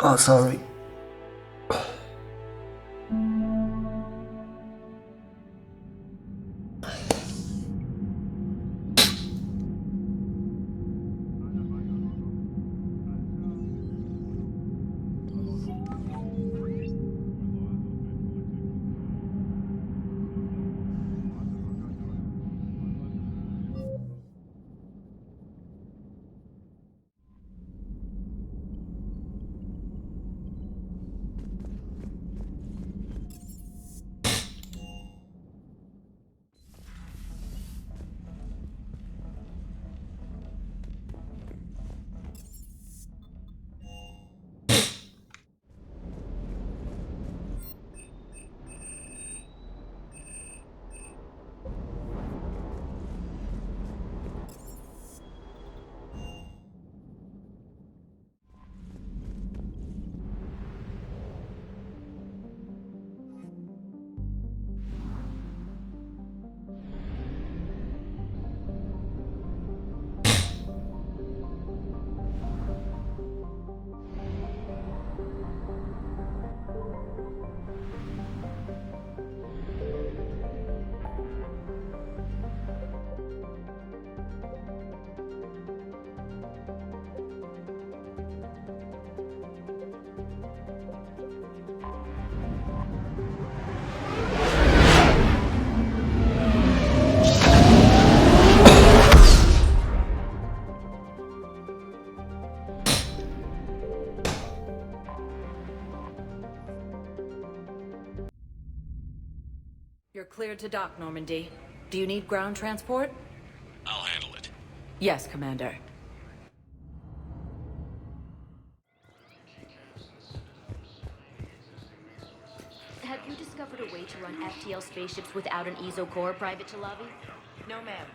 Oh, sorry. You're cleared to dock, Normandy. Do you need ground transport? I'll handle it. Yes, Commander. Have you discovered a way to run FTL spaceships without an ESO core, Private Chalavi? No, ma'am.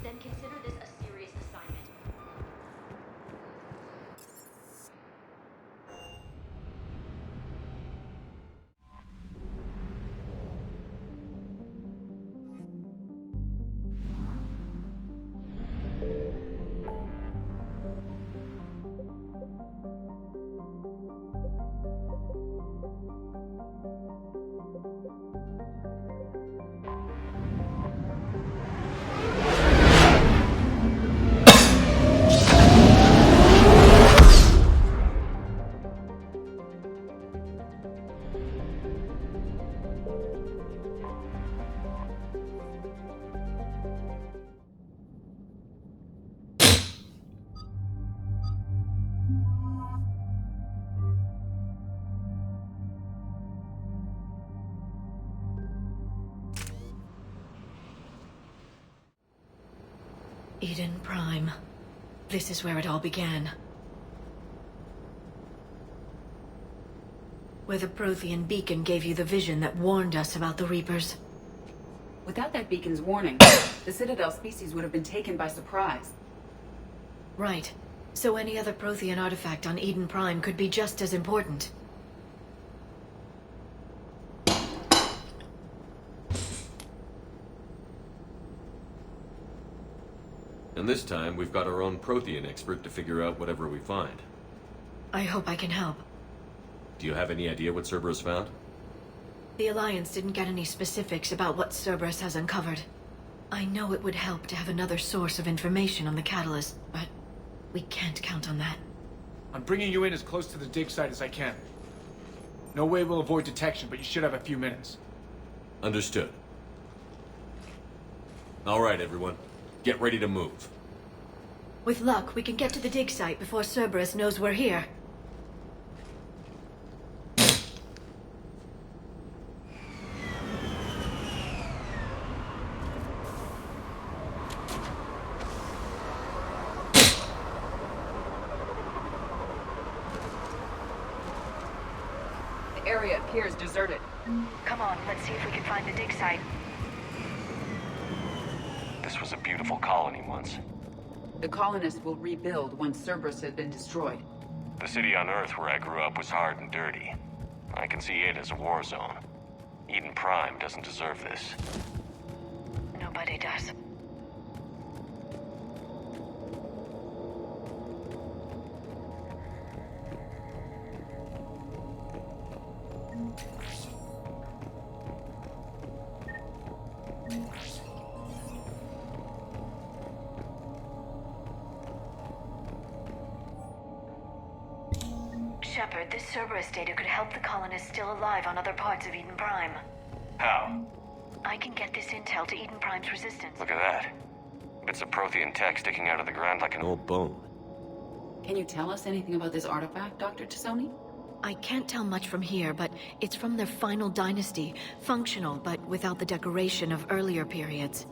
Then consider this a serious assignment. Eden Prime. This is where it all began. Where the Prothean beacon gave you the vision that warned us about the Reapers. Without that beacon's warning, the Citadel species would have been taken by surprise. Right. So any other Prothean artifact on Eden Prime could be just as important. And this time, we've got our own Prothean expert to figure out whatever we find. I hope I can help. Do you have any idea what Cerberus found? The Alliance didn't get any specifics about what Cerberus has uncovered. I know it would help to have another source of information on the Catalyst, but we can't count on that. I'm bringing you in as close to the dig site as I can. No way we'll avoid detection, but you should have a few minutes. Understood. All right, everyone. Get ready to move. With luck, we can get to the dig site before Cerberus knows we're here. The area appears deserted. Come on, let's see if we can find the dig site. This was a beautiful colony once. The colonists will rebuild once Cerberus has been destroyed. The city on Earth where I grew up was hard and dirty. I can see it as a war zone. Eden Prime doesn't deserve this. Nobody does. Shepard, this Cerberus data could help the colonists still alive on other parts of Eden Prime. How? I can get this intel to Eden Prime's resistance. Look at that. Bits of Prothean tech sticking out of the ground like an old bone. Can you tell us anything about this artifact, Dr. Tassoni? I can't tell much from here, but it's from their final dynasty. Functional, but without the decoration of earlier periods.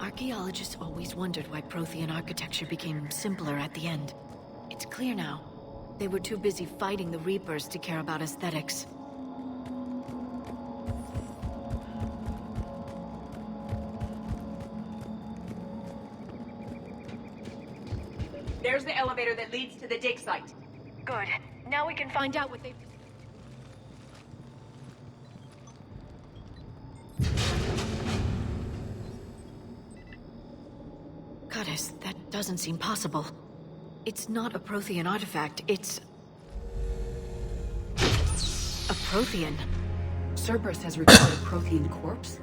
Archaeologists always wondered why Prothean architecture became simpler at the end. It's clear now. They were too busy fighting the Reapers to care about aesthetics. There's the elevator that leads to the dig site. Good. Now we can find out what they... Goddess, that doesn't seem possible. It's not a Prothean artifact, it's... a Prothean. Cerberus has recovered a Prothean corpse?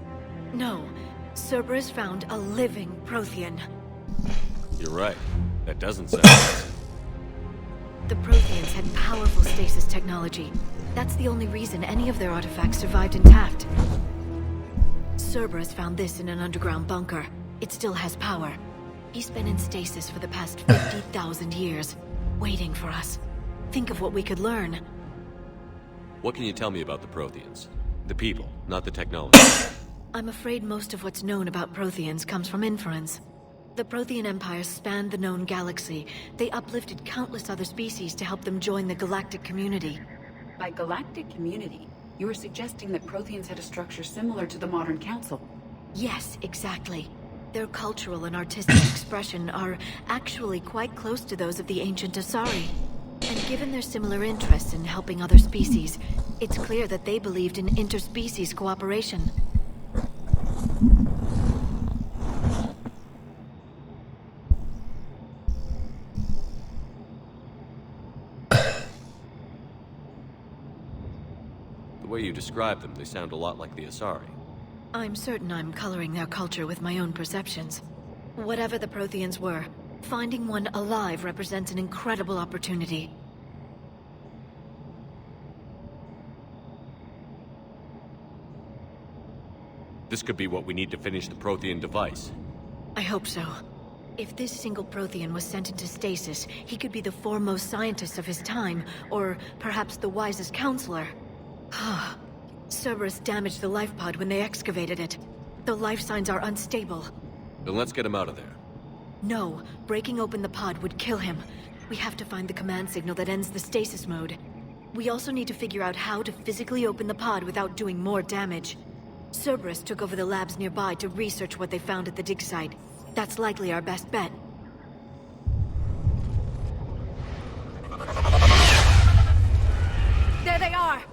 No, Cerberus found a living Prothean. You're right. That doesn't sound right. The Protheans had powerful stasis technology. That's the only reason any of their artifacts survived intact. Cerberus found this in an underground bunker. It still has power. He's been in stasis for the past 50,000 years, waiting for us. Think of what we could learn. What can you tell me about the Protheans? The people, not the technology. I'm afraid most of what's known about Protheans comes from inference. The Prothean Empire spanned the known galaxy. They uplifted countless other species to help them join the galactic community. By galactic community, you were suggesting that Protheans had a structure similar to the modern council. Yes, exactly. Their cultural and artistic expression are actually quite close to those of the ancient Asari. And given their similar interests in helping other species, it's clear that they believed in interspecies cooperation. The way you describe them, they sound a lot like the Asari. I'm certain I'm coloring their culture with my own perceptions. Whatever the Protheans were, finding one alive represents an incredible opportunity. This could be what we need to finish the Prothean device. I hope so. If this single Prothean was sent into stasis, he could be the foremost scientist of his time, or perhaps the wisest counselor. Cerberus damaged the life pod when they excavated it. The life signs are unstable. Then let's get him out of there. No, breaking open the pod would kill him. We have to find the command signal that ends the stasis mode. We also need to figure out how to physically open the pod without doing more damage. Cerberus took over the labs nearby to research what they found at the dig site. That's likely our best bet. There they are!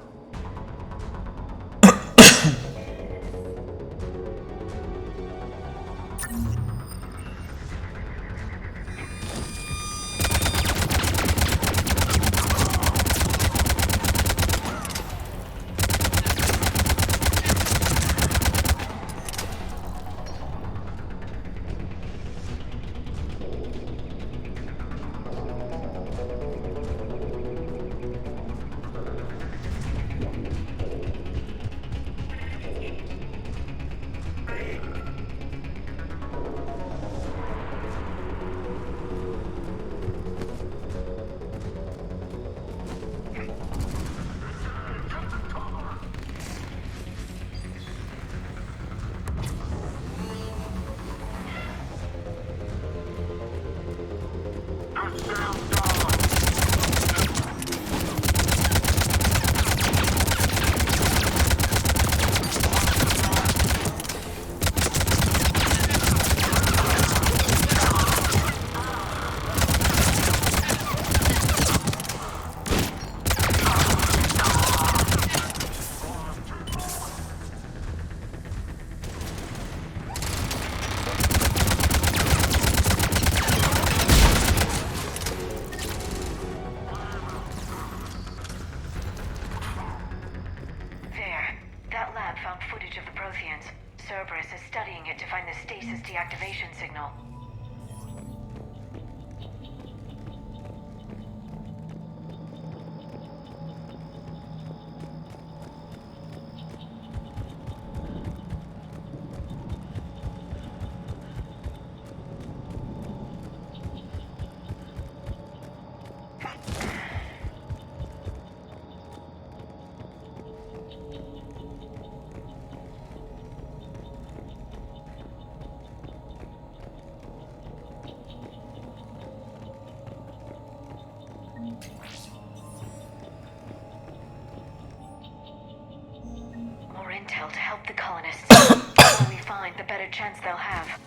More intel to help the colonists. The more we find, the better chance they'll have.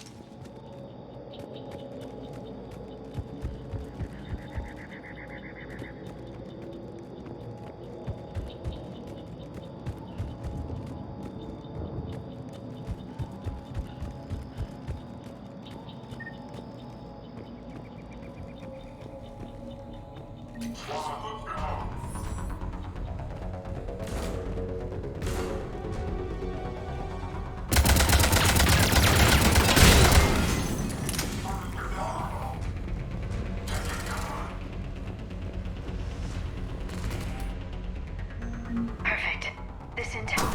Perfect. This intel.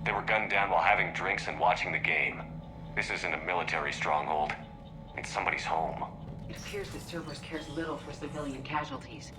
They were gunned down while having drinks and watching the game. This isn't a military stronghold. It's somebody's home. It appears that Cerberus cares little for civilian casualties.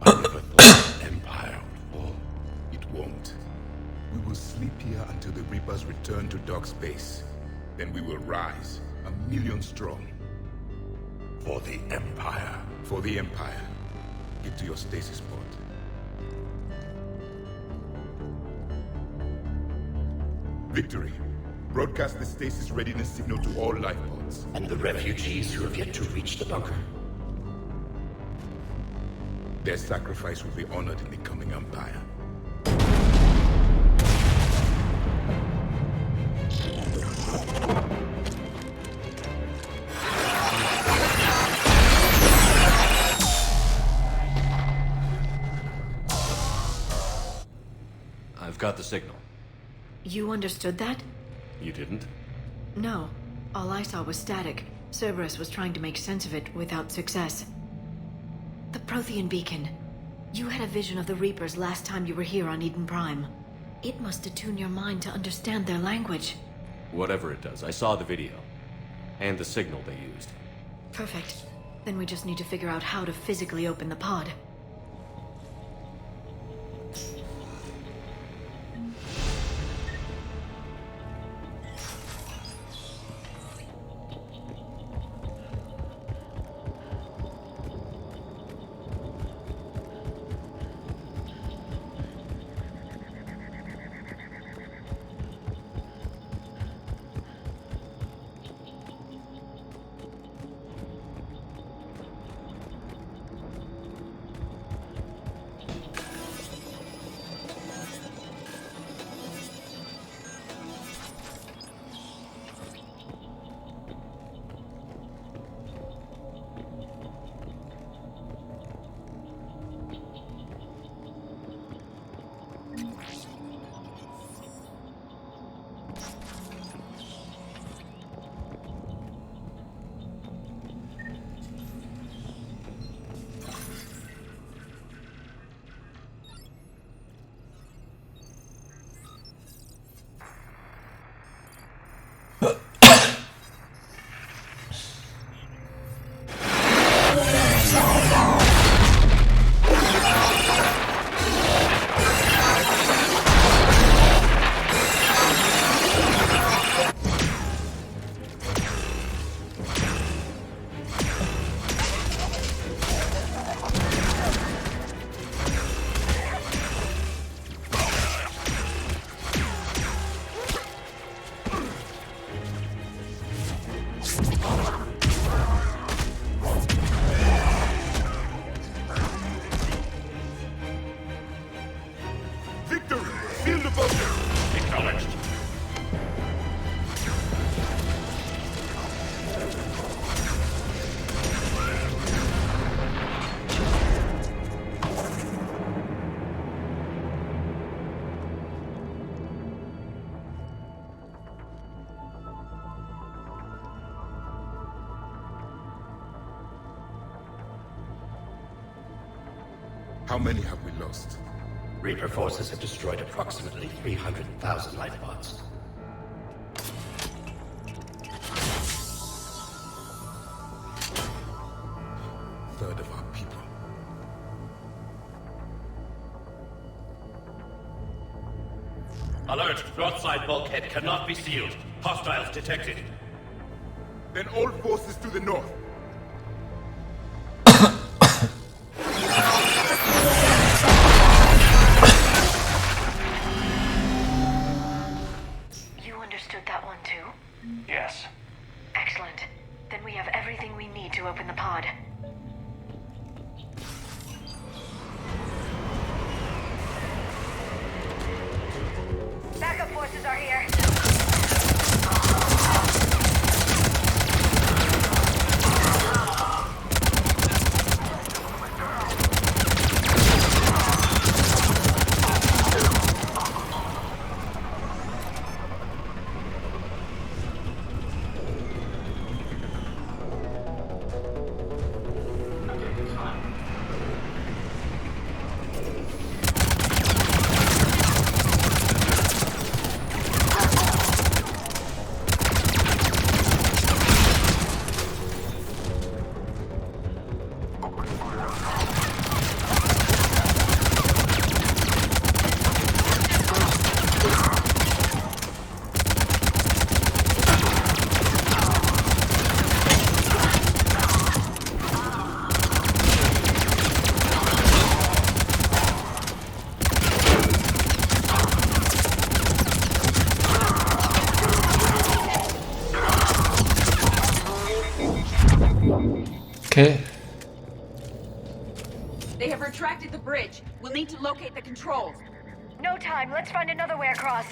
I never thought the Empire would fall. It won't. We will sleep here until the Reapers return to dock space. Then we will rise, 1,000,000 strong. For the Empire. For the Empire. Get to your stasis pod. Victory. Broadcast the stasis readiness signal to all life pods. And the refugees who have yet to reach the bunker. Their sacrifice will be honored in the coming Empire. I've got the signal. You understood that? You didn't? No. All I saw was static. Cerberus was trying to make sense of it without success. The Prothean beacon. You had a vision of the Reapers last time you were here on Eden Prime. It must attune your mind to understand their language. Whatever it does, I saw the video. And the signal they used. Perfect. Then we just need to figure out how to physically open the pod. How many have we lost? Reaper forces have destroyed approximately 300,000 life pods. Third of our people. Alert! Broadside bulkhead cannot be sealed. Hostiles detected. Then all forces to the north. You understood that one too? Yes. Excellent. Then we have everything we need to open the pod. Backup forces are here. Okay. They have retracted the bridge. We'll need to locate the controls. No time. Let's find another way across.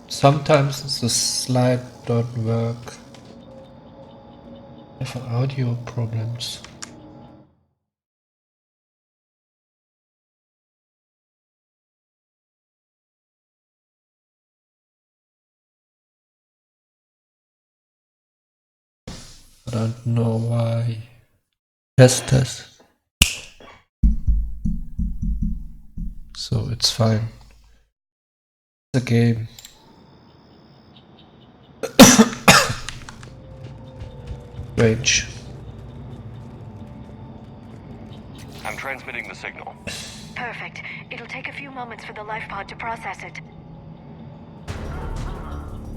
Sometimes the slide don't work. I have audio problems. I don't know why. Test. so it's fine. The game. Range. I'm transmitting the signal. Perfect. It'll take a few moments for the life pod to process it.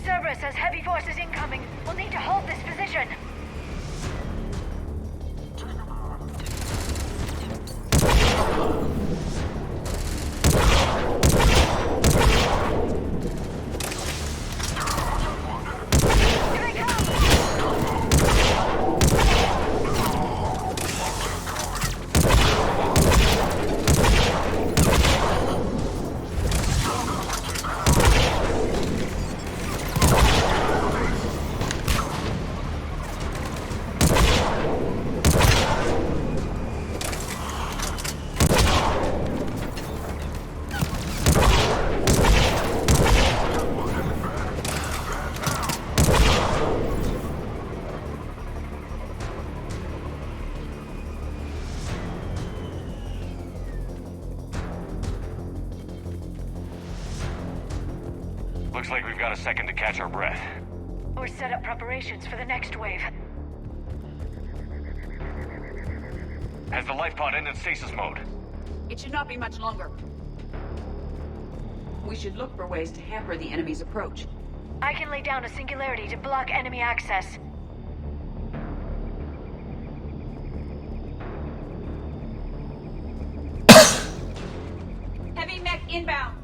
Cerberus has heavy forces incoming. We'll need to hold this position. Looks like we've got a second to catch our breath. Or set up preparations for the next wave. Has the life pod ended stasis mode? It should not be much longer. We should look for ways to hamper the enemy's approach. I can lay down a singularity to block enemy access. Heavy mech inbound.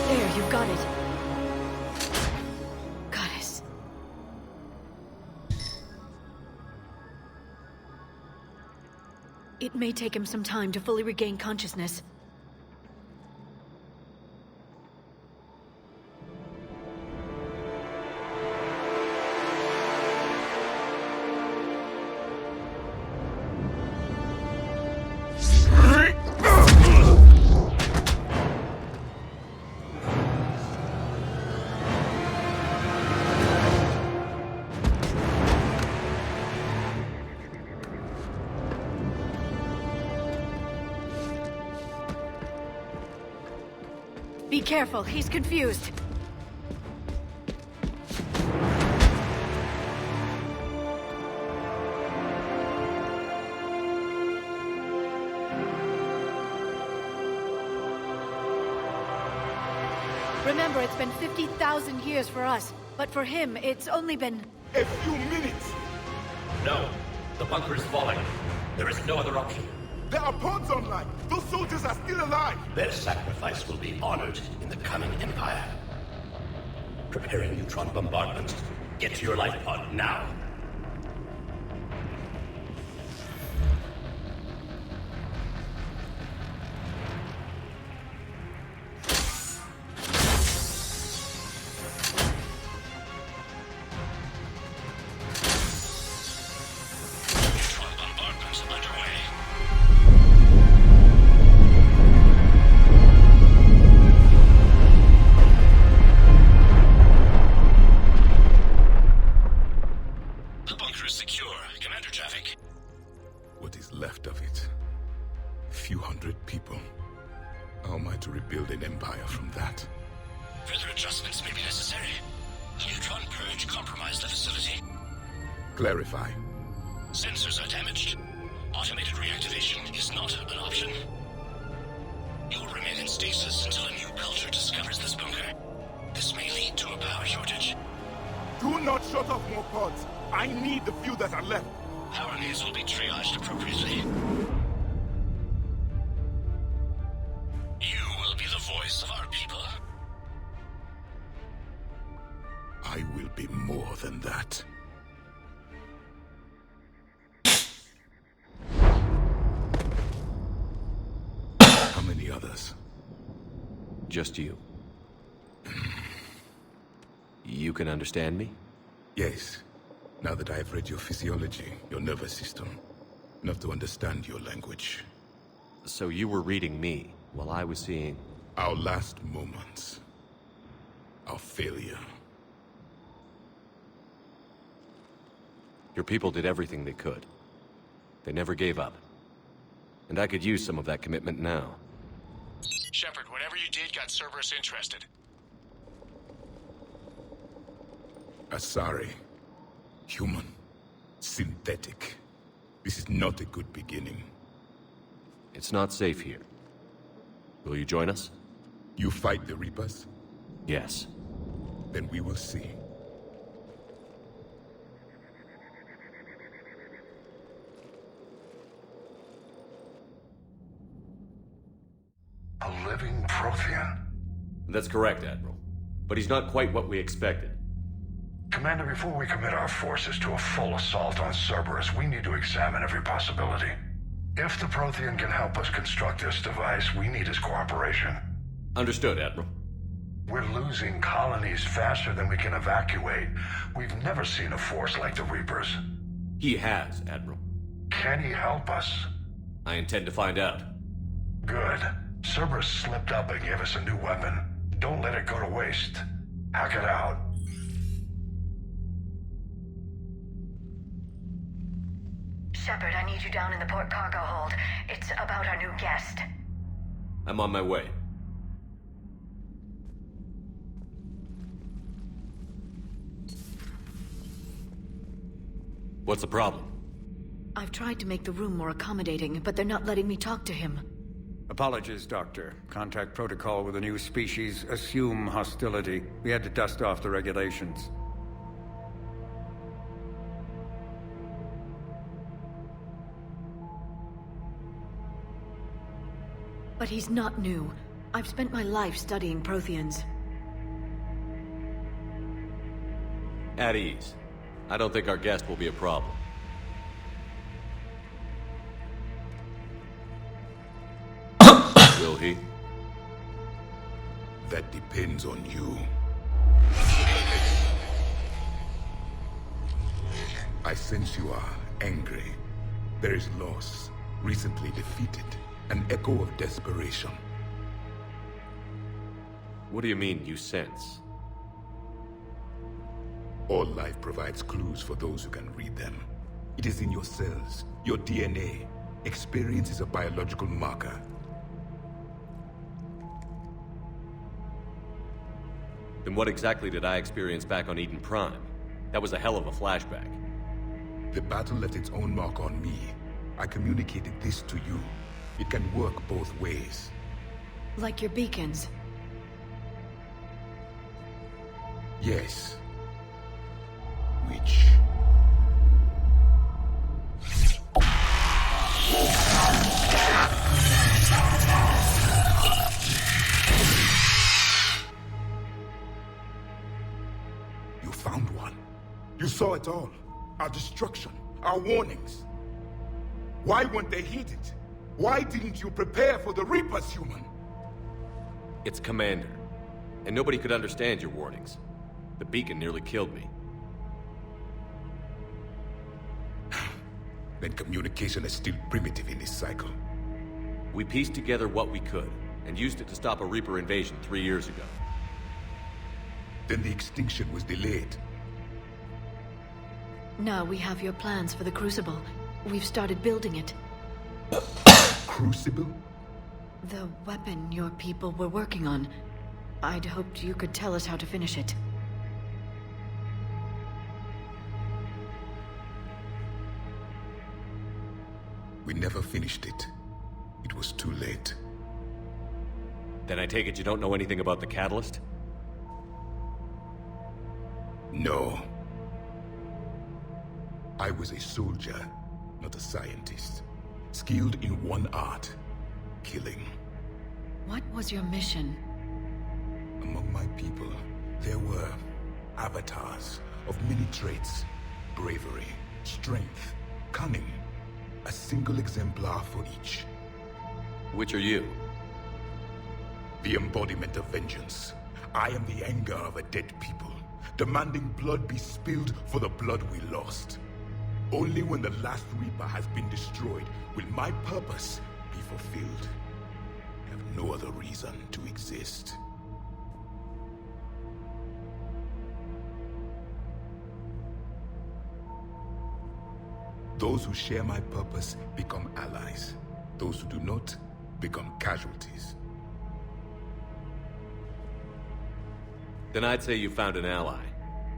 There, you've got it. Goddess. It may take him some time to fully regain consciousness. Be careful, he's confused. Remember, it's been 50,000 years for us, but for him, it's only been... A few minutes! No. The bunker is falling. There is no other option. There are pods online! Those soldiers are still alive! Their sacrifice will be honored in the coming Empire. Preparing neutron bombardment. Get to your life pod now. what is left of it. A few hundred people. How am I to rebuild an empire from that? Further adjustments may be necessary. The neutron purge compromised the facility. Clarify. Sensors are damaged. Automated reactivation is not an option. You will remain in stasis until a new culture discovers this bunker. This may lead to a power shortage. Do not shut off more pods. I need the few that are left. Power needs will be triaged appropriately. You will be the voice of our people. I will be more than that. How many others? Just you. You can understand me? Yes. Now that I have read your physiology, your nervous system, enough to understand your language. So you were reading me while I was seeing... Our last moments. Our failure. Your people did everything they could. They never gave up. And I could use some of that commitment now. Shepard, whatever you did got Cerberus interested. Asari. Human. Synthetic. This is not a good beginning. It's not safe here. Will you join us? You fight the Reapers? Yes. Then we will see. A living Prothean? That's correct, Admiral. But he's not quite what we expected. Commander, before we commit our forces to a full assault on Cerberus, we need to examine every possibility. If the Prothean can help us construct this device, we need his cooperation. Understood, Admiral. We're losing colonies faster than we can evacuate. We've never seen a force like the Reapers. He has, Admiral. Can he help us? I intend to find out. Good. Cerberus slipped up and gave us a new weapon. Don't let it go to waste. Hack it out. Shepard, I need you down in the port cargo hold. It's about our new guest. I'm on my way. What's the problem? I've tried to make the room more accommodating, but they're not letting me talk to him. Apologies, Doctor. Contact protocol with a new species. Assume hostility. We had to dust off the regulations. But he's not new. I've spent my life studying Protheans. At ease. I don't think our guest will be a problem. Will he? That depends on you. I sense you are angry. There is loss, recently defeated, an echo of desperation. What do you mean, you sense? All life provides clues for those who can read them. It is in your cells, your DNA. Experience is a biological marker. Then what exactly did I experience back on Eden Prime? That was a hell of a flashback. The battle left its own mark on me. I communicated this to you. It can work both ways. Like your beacons. Yes. Which... You found one. You saw it all. Our destruction, our warnings. Why weren't they heeded? Why didn't you prepare for the Reapers, human? It's Commander. And nobody could understand your warnings. The beacon nearly killed me. Then communication is still primitive in this cycle. We pieced together what we could, and used it to stop a Reaper invasion 3 years ago. Then the extinction was delayed. Now we have your plans for the Crucible. We've started building it. Crucible? The weapon your people were working on. I'd hoped you could tell us how to finish it. We never finished it. It was too late. Then I take it you don't know anything about the catalyst? No. I was a soldier, not a scientist. Skilled in one art, killing. What was your mission? Among my people, there were avatars of many traits. Bravery, strength, cunning. A single exemplar for each. Which are you? The embodiment of vengeance. I am the anger of a dead people, demanding blood be spilled for the blood we lost. Only when the last Reaper has been destroyed will my purpose be fulfilled. I have no other reason to exist. Those who share my purpose become allies. Those who do not become casualties. Then I'd say you found an ally.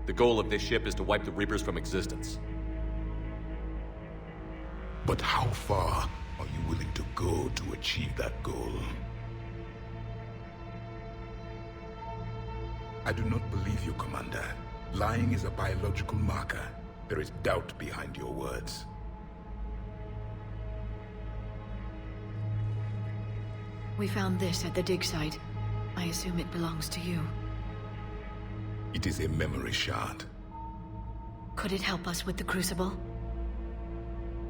The goal of this ship is to wipe the Reapers from existence. But how far are you willing to go to achieve that goal? I do not believe you, Commander. Lying is a biological marker. There is doubt behind your words. We found this at the dig site. I assume it belongs to you. It is a memory shard. Could it help us with the Crucible?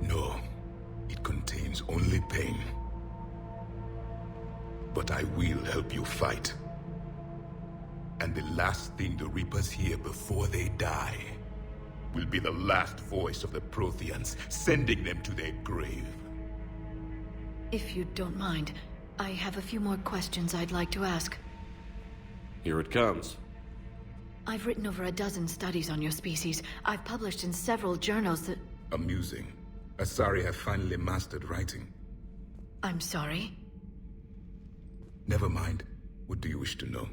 No. It contains only pain. But I will help you fight. And the last thing the Reapers hear before they die will be the last voice of the Protheans, sending them to their grave. If you don't mind, I have a few more questions I'd like to ask. Here it comes. I've written over a dozen studies on your species. I've published in several journals that... Amusing. Asari have finally mastered writing. I'm sorry? Never mind. What do you wish to know?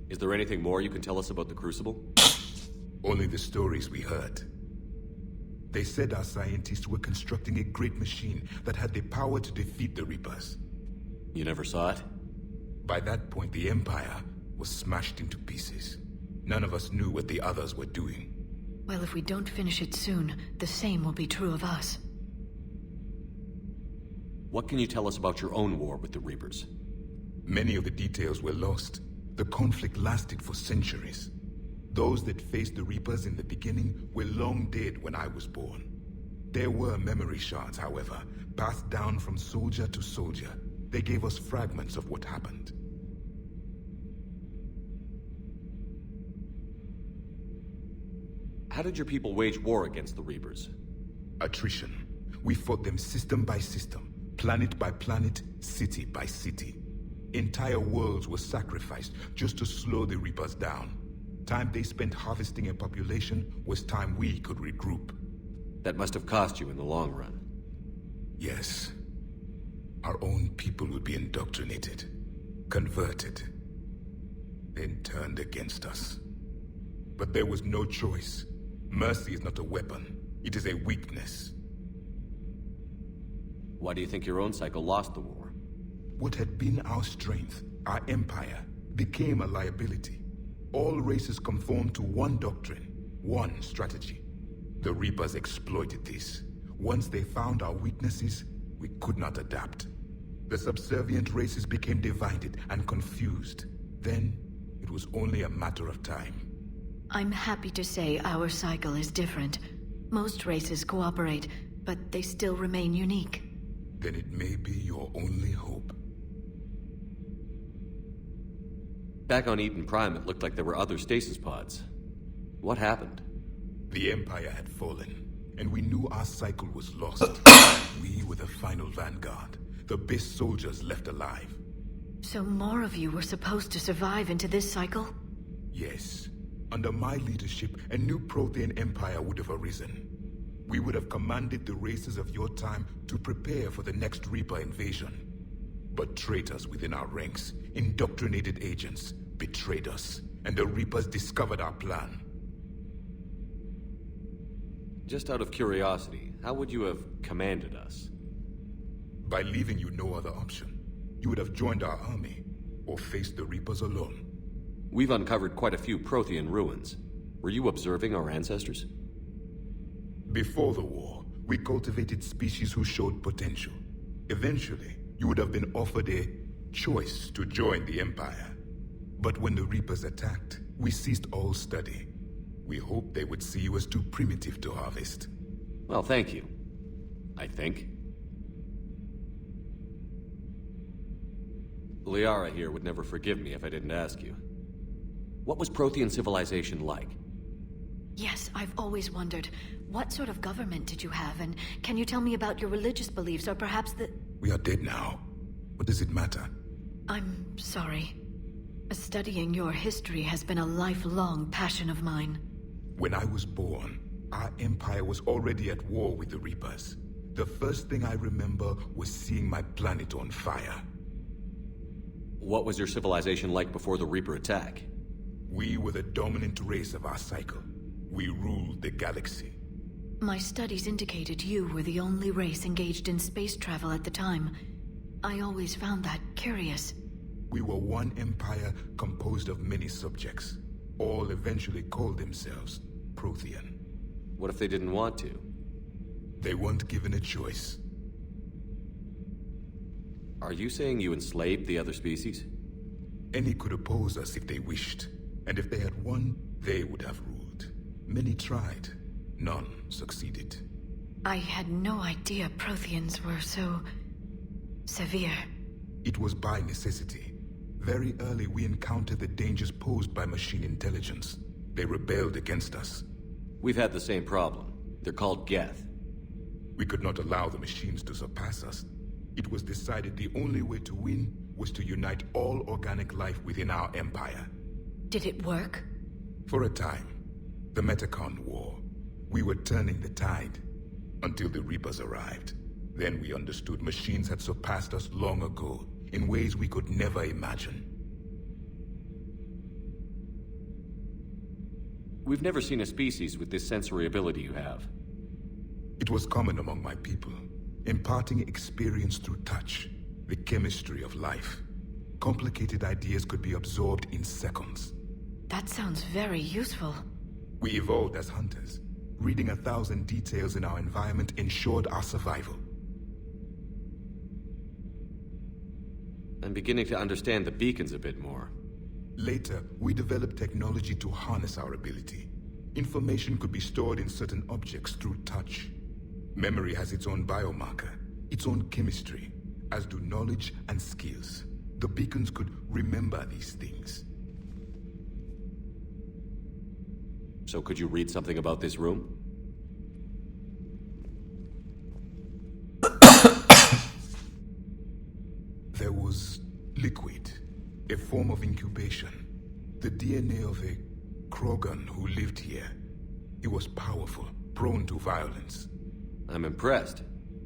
Is there anything more you can tell us about the Crucible? Only the stories we heard. They said our scientists were constructing a great machine that had the power to defeat the Reapers. You never saw it? By that point, the Empire was smashed into pieces. None of us knew what the others were doing. Well, if we don't finish it soon, the same will be true of us. What can you tell us about your own war with the Reapers? Many of the details were lost. The conflict lasted for centuries. Those that faced the Reapers in the beginning were long dead when I was born. There were memory shards, however, passed down from soldier to soldier. They gave us fragments of what happened. How did your people wage war against the Reapers? Attrition. We fought them system by system, planet by planet, city by city. Entire worlds were sacrificed just to slow the Reapers down. Time they spent harvesting a population was time we could regroup. That must have cost you in the long run. Yes. Our own people would be indoctrinated, converted, then turned against us. But there was no choice. Mercy is not a weapon. It is a weakness. Why do you think your own cycle lost the war? What had been our strength, our empire, became a liability. All races conformed to one doctrine, one strategy. The Reapers exploited this. Once they found our weaknesses, we could not adapt. The subservient races became divided and confused. Then, it was only a matter of time. I'm happy to say our cycle is different. Most races cooperate, but they still remain unique. Then it may be your only hope. Back on Eden Prime, it looked like there were other stasis pods. What happened? The Empire had fallen, and we knew our cycle was lost. We were the final vanguard, the best soldiers left alive. So more of you were supposed to survive into this cycle? Yes, Under my leadership, a new Prothean empire would have arisen. We would have commanded the races of your time to prepare for the next Reaper invasion. But traitors within our ranks, indoctrinated agents, betrayed us, and the Reapers discovered our plan. Just out of curiosity, how would you have commanded us? By leaving you no other option. You would have joined our army, or faced the Reapers alone. We've uncovered quite a few Prothean ruins. Were you observing our ancestors? Before the war, we cultivated species who showed potential. Eventually, you would have been offered a choice to join the Empire. But when the Reapers attacked, we ceased all study. We hoped they would see you as too primitive to harvest. Well, thank you. I think. Liara here would never forgive me if I didn't ask you. What was Prothean civilization like? Yes, I've always wondered. What sort of government did you have, and can you tell me about your religious beliefs, or perhaps the... We are dead now. What does it matter? I'm sorry. Studying your history has been a lifelong passion of mine. When I was born, our empire was already at war with the Reapers. The first thing I remember was seeing my planet on fire. What was your civilization like before the Reaper attack? We were the dominant race of our cycle. We ruled the galaxy. My studies indicated you were the only race engaged in space travel at the time. I always found that curious. We were one empire composed of many subjects. All eventually called themselves Prothean. What if they didn't want to? They weren't given a choice. Are you saying you enslaved the other species? Any could oppose us if they wished. And if they had won, they would have ruled. Many tried. None succeeded. I had no idea Protheans were so... severe. It was by necessity. Very early we encountered the dangers posed by machine intelligence. They rebelled against us. We've had the same problem. They're called Geth. We could not allow the machines to surpass us. It was decided the only way to win was to unite all organic life within our empire. Did it work? For a time. The Metacon War. We were turning the tide. Until the Reapers arrived. Then we understood machines had surpassed us long ago, in ways we could never imagine. We've never seen a species with this sensory ability you have. It was common among my people, imparting experience through touch, the chemistry of life. Complicated ideas could be absorbed in seconds. That sounds very useful. We evolved as hunters. Reading 1,000 details in our environment ensured our survival. I'm beginning to understand the beacons a bit more. Later, we developed technology to harness our ability. Information could be stored in certain objects through touch. Memory has its own biomarker, its own chemistry, as do knowledge and skills. The beacons could remember these things. So could you read something about this room? There was liquid, a form of incubation. The DNA of a Krogan who lived here. He was powerful, prone to violence. I'm impressed.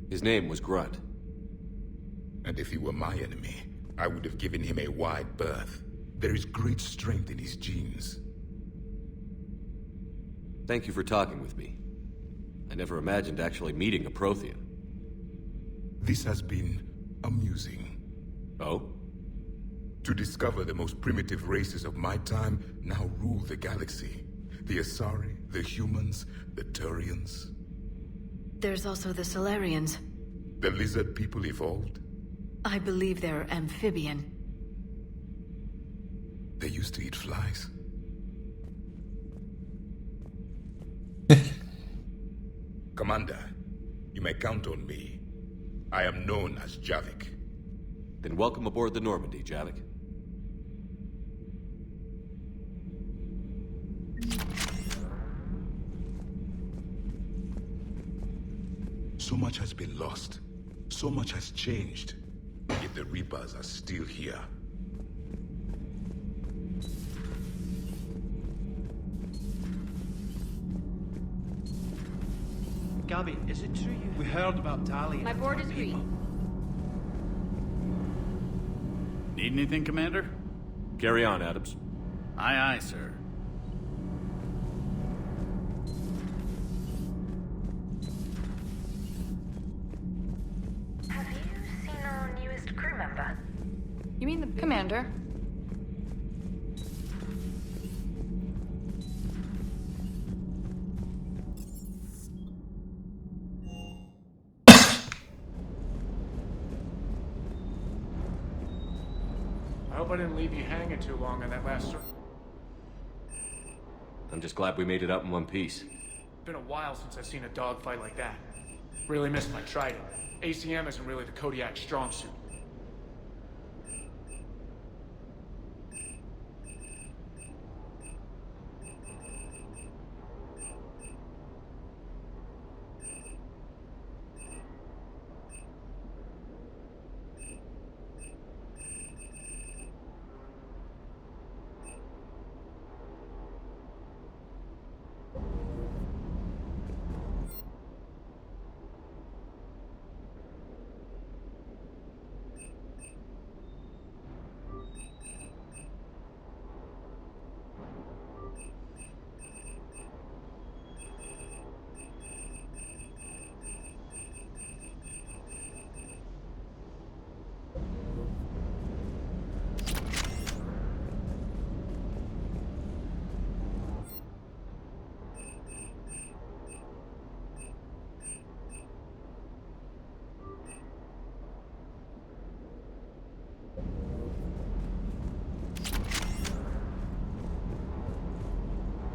His name was Grunt. And if he were my enemy, I would have given him a wide berth. There is great strength in his genes. Thank you for talking with me. I never imagined actually meeting a Prothean. This has been amusing. Oh? To discover the most primitive races of my time now rule the galaxy. The Asari, the humans, the Turians. There's also the Solarians. The lizard people evolved? I believe they're amphibian. They used to eat flies. Commander, you may count on me. I am known as Javik. Then welcome aboard the Normandy, Javik. So much has been lost. So much has changed. Yet the Reapers are still here. Gabby, is it true we heard about Tali? My board is green. Need anything, Commander? Carry on, Adams. Aye, aye, sir. Have you seen our newest crew member? You mean the commander? I hope I didn't leave you hanging too long on that last I'm just glad we made it out in one piece. Been a while since I've seen a dogfight like that. Really missed my Trident. ACM isn't really the Kodiak strong suit.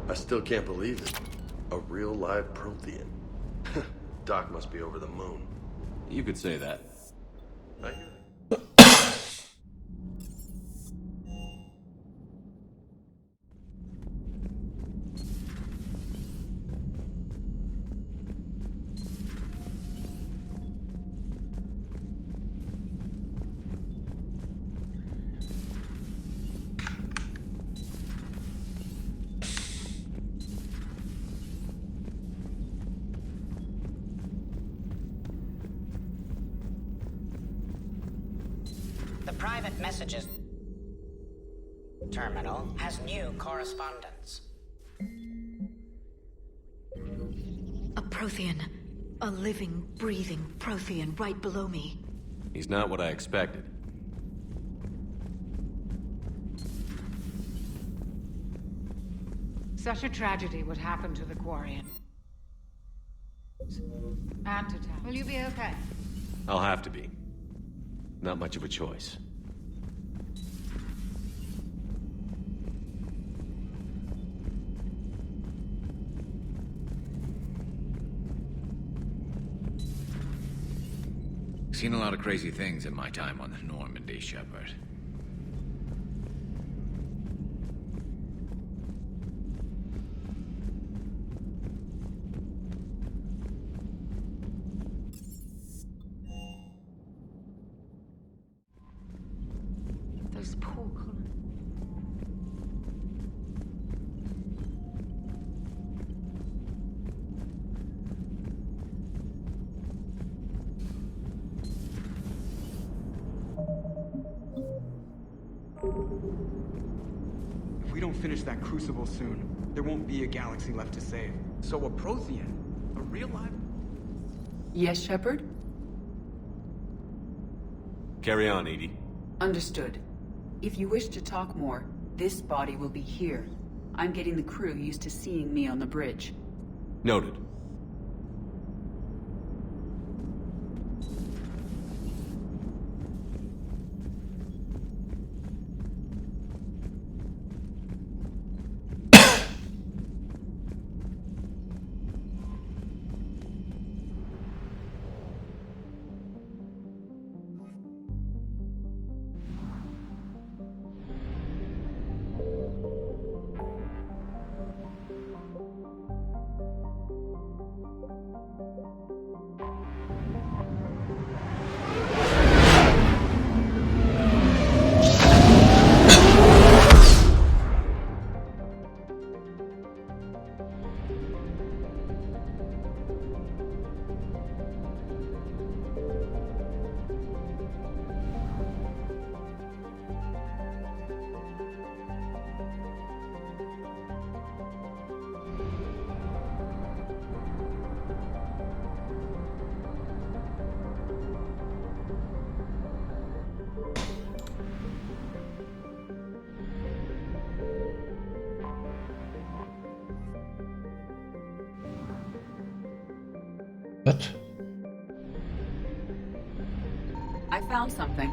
I still can't believe it. A real live Prothean. Doc must be over the moon. You could say that. The private messages terminal has new correspondence. A Prothean. A living, breathing Prothean right below me. He's not what I expected. Such a tragedy would happen to the Quarian. And to Tal. Will you be okay? I'll have to be. Not much of a choice. Seen a lot of crazy things in my time on the Normandy, Shepard. Those poor colonists. If we don't finish that crucible soon, there won't be a galaxy left to save. So a Prothean, a real live... Yes, Shepard? Carry on, Edie. Understood. If you wish to talk more, this body will be here. I'm getting the crew used to seeing me on the bridge. Noted. What? I found something.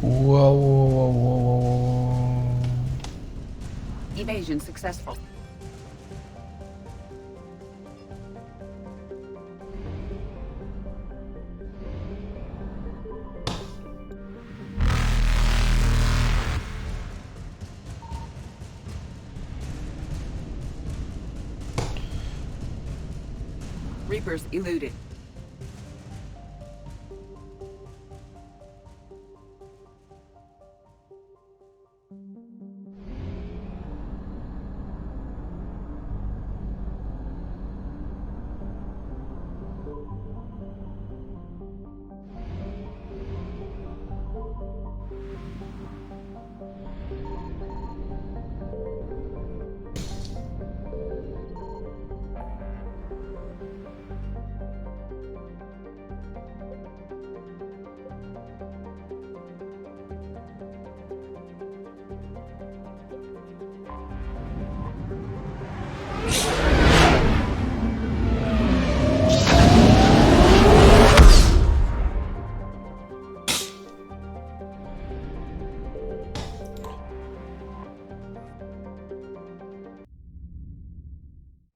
Whoa. Evasion successful. Reapers eluded.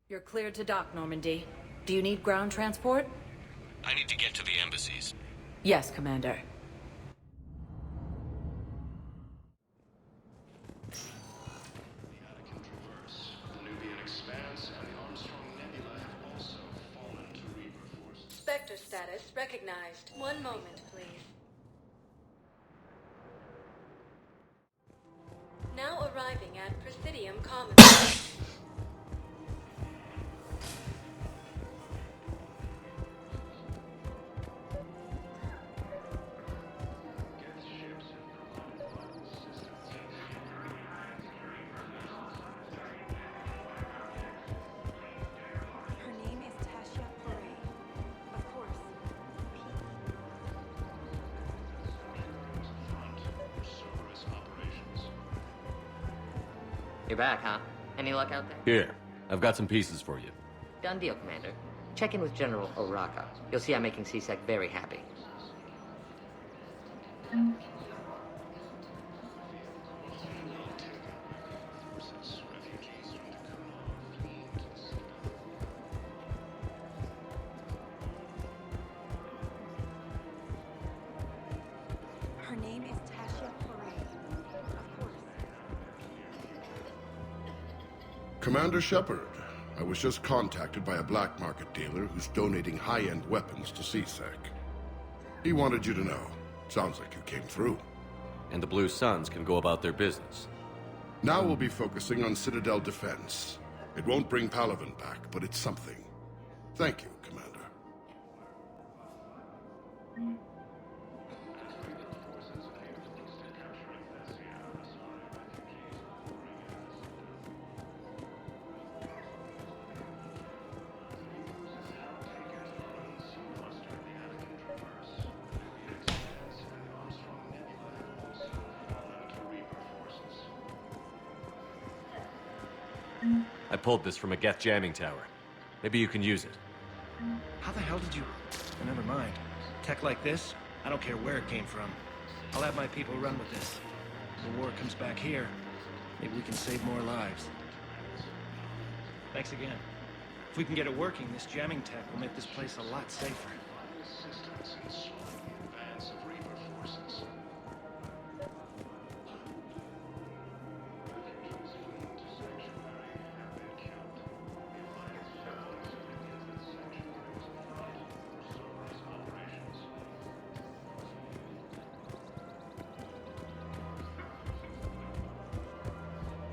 You're cleared to dock, Normandy. Do you need ground transport? I need to get to the embassies. Yes, Commander. Spectre status recognized. One moment, please. Now arriving at Presidium Commons. You're back, huh? Any luck out there? Here, I've got some pieces for you. Done deal, Commander. Check in with General Oraka. You'll see I'm making C-Sec very happy. Her name is Tasha Foray. Of course. Commander Shepard, I was just contacted by a black market dealer who's donating high-end weapons to C-Sec. He wanted you to know. Sounds like you came through. and the Blue Suns can go about their business. Now we'll be focusing on Citadel defense. It won't bring Palaven back, but it's something. Thank you, Commander. I pulled this from a Geth jamming tower. Maybe you can use it. How the hell did you... Oh, never mind. Tech like this, I don't care where it came from. I'll have my people run with this. If the war comes back here, maybe we can save more lives. Thanks again. If we can get it working, this jamming tech will make this place a lot safer.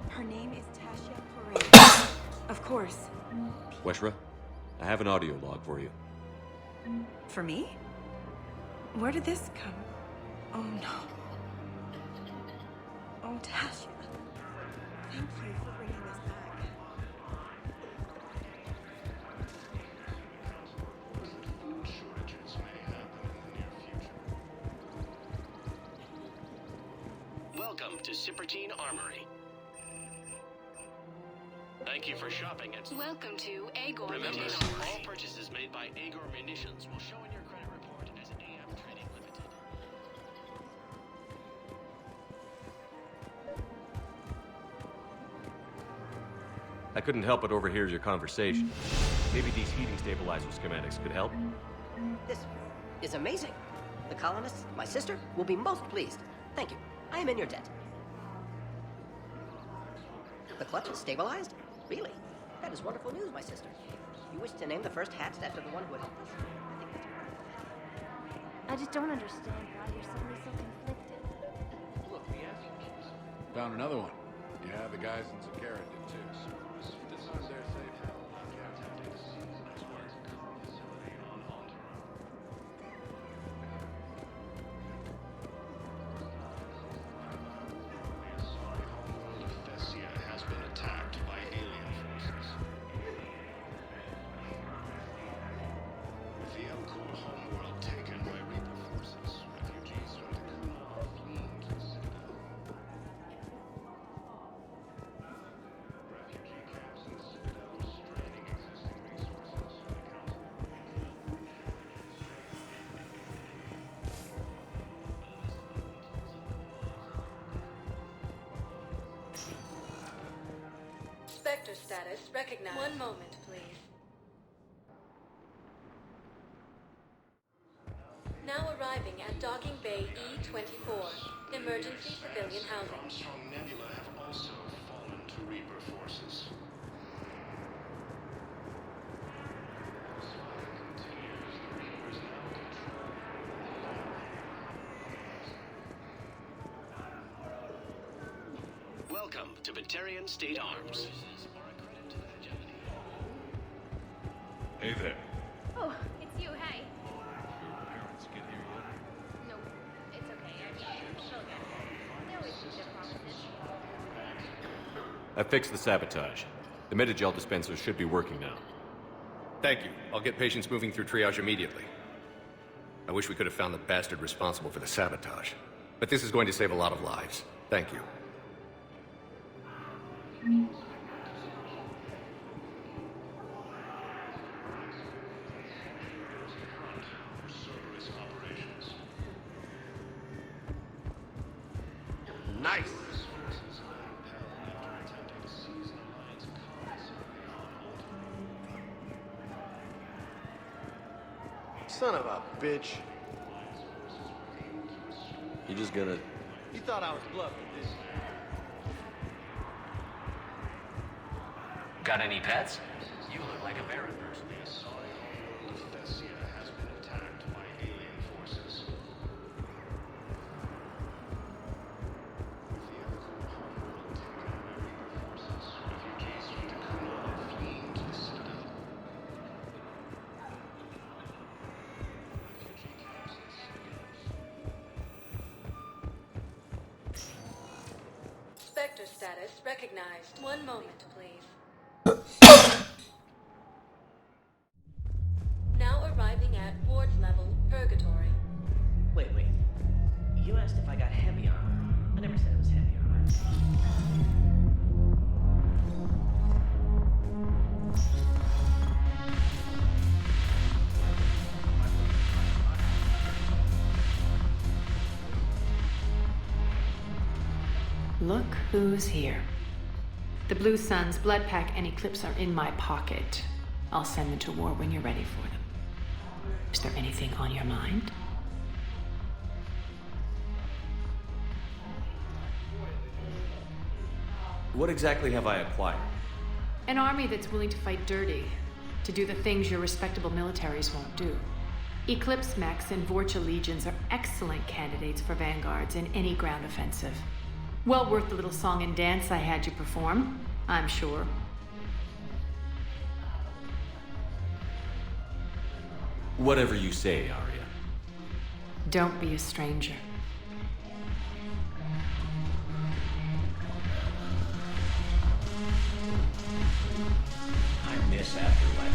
Her name is Tasha Parade. Of course. Weshra, I have an audio log for you. For me? Where did this come? Oh no. Oh, Tasha. Thank you for bringing this back. Welcome to Sippertine Armory. Thank you for shopping at... Welcome to Agor Remember, Munitions. all purchases made by Agor Munitions will show in your credit report as AM Trading Limited. I couldn't help but overhear your conversation. Maybe these heating stabilizer schematics could help? This is amazing. The colonists, my sister, will be most pleased. Thank you. I am in your debt. The clutch is stabilized? Really? That is wonderful news, my sister. You wish to name the first hatched after the one who had helped us? I think that's wonderful. I just don't understand why you're suddenly so conflicted. Look, the answer. Found another one. Yeah, the guys in Zakara did too. This one's their safe hell. Nice work. Has been attacked by alien forces. With the Elcor homeworld taken by Reaper forces, refugees from the Kunal fleeing to the Citadel. Refugee camps in the Citadel straining existing resources. Spectre status recognized. One moment, please. Now arriving at Docking Bay E-24. Emergency civilian housing. Armstrong Nebula have also fallen to Reaper forces. Welcome to Batarian State Arms. Hey there. Oh, it's you. Hey. Your parents get here yet? No, it's okay. She'll get it. They always keep their promises. I fixed the sabotage. The Metagel dispenser should be working now. Thank you. I'll get patients moving through triage immediately. I wish we could have found the bastard responsible for the sabotage. But this is going to save a lot of lives. Thank you. Nice! Son of a bitch. You just gonna... You thought I was bluffing, didn't you? Got any pets? You look like a Baron person. Has been attacked by alien forces. status recognized. One moment, please. Now arriving at ward level purgatory. Wait. You asked if I got heavy armor. I never said it was heavy armor. Look who's here. The Blue Suns, Blood Pack, and Eclipse are in my pocket. I'll send them to war when you're ready for them. Is there anything on your mind? What exactly have I acquired? An army that's willing to fight dirty, to do the things your respectable militaries won't do. Eclipse mechs and Vorcha legions are excellent candidates for vanguards in any ground offensive. Well worth the little song and dance I had you perform, I'm sure. Whatever you say, Arya. Don't be a stranger. I miss Afterlife.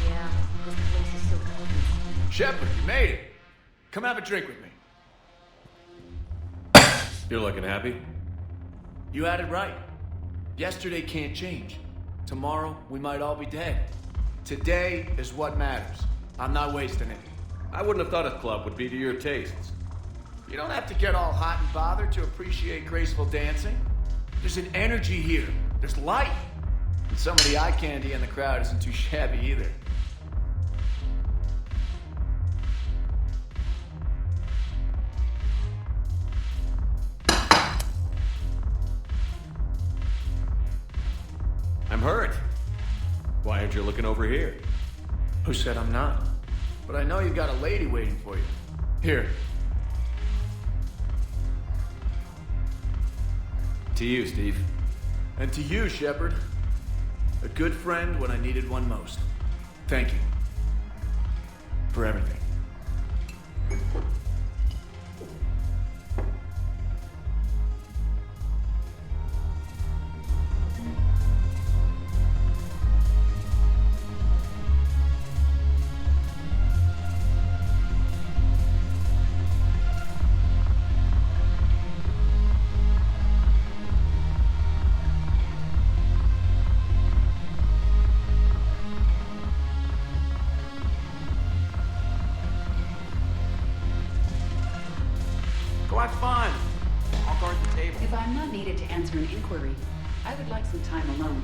Yeah, this place is so cold. Shepard, you made it. Come have a drink with me. You're looking happy? You had it right. Yesterday can't change. Tomorrow, we might all be dead. Today is what matters. I'm not wasting it. I wouldn't have thought a club would be to your tastes. You don't have to get all hot and bothered to appreciate graceful dancing. There's an energy here. There's life. And some of the eye candy in the crowd isn't too shabby either. I'm hurt. Why aren't you looking over here? Who said I'm not? But I know you've got a lady waiting for you. Here. To you, Steve. And to you, Shepard. A good friend when I needed one most. Thank you. For everything. Go have fun. I'll guard the table. If I'm not needed to answer an inquiry, I would like some time alone.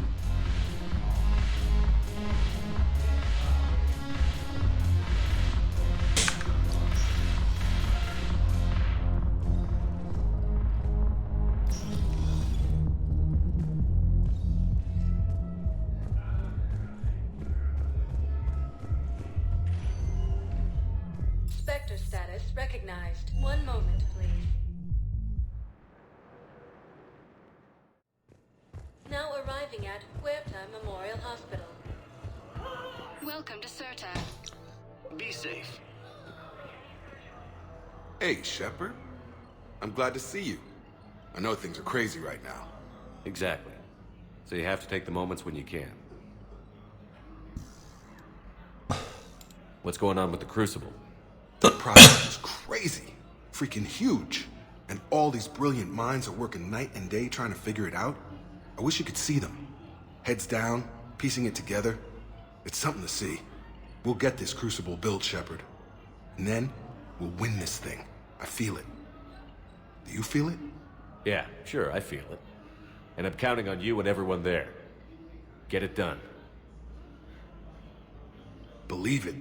Spectre status recognized. One moment, please. Now arriving at Huerta Memorial Hospital. Welcome to Certa. Be safe. Hey, Shepard. I'm glad to see you. I know things are crazy right now. Exactly. So you have to take the moments when you can. What's going on with the Crucible? The project is crazy. Freaking huge. And all these brilliant minds are working night and day trying to figure it out. I wish you could see them. Heads down, piecing it together. It's something to see. We'll get this Crucible built, Shepard. And then, we'll win this thing. I feel it. Do you feel it? Yeah, sure, I feel it. And I'm counting on you and everyone there. Get it done. Believe it.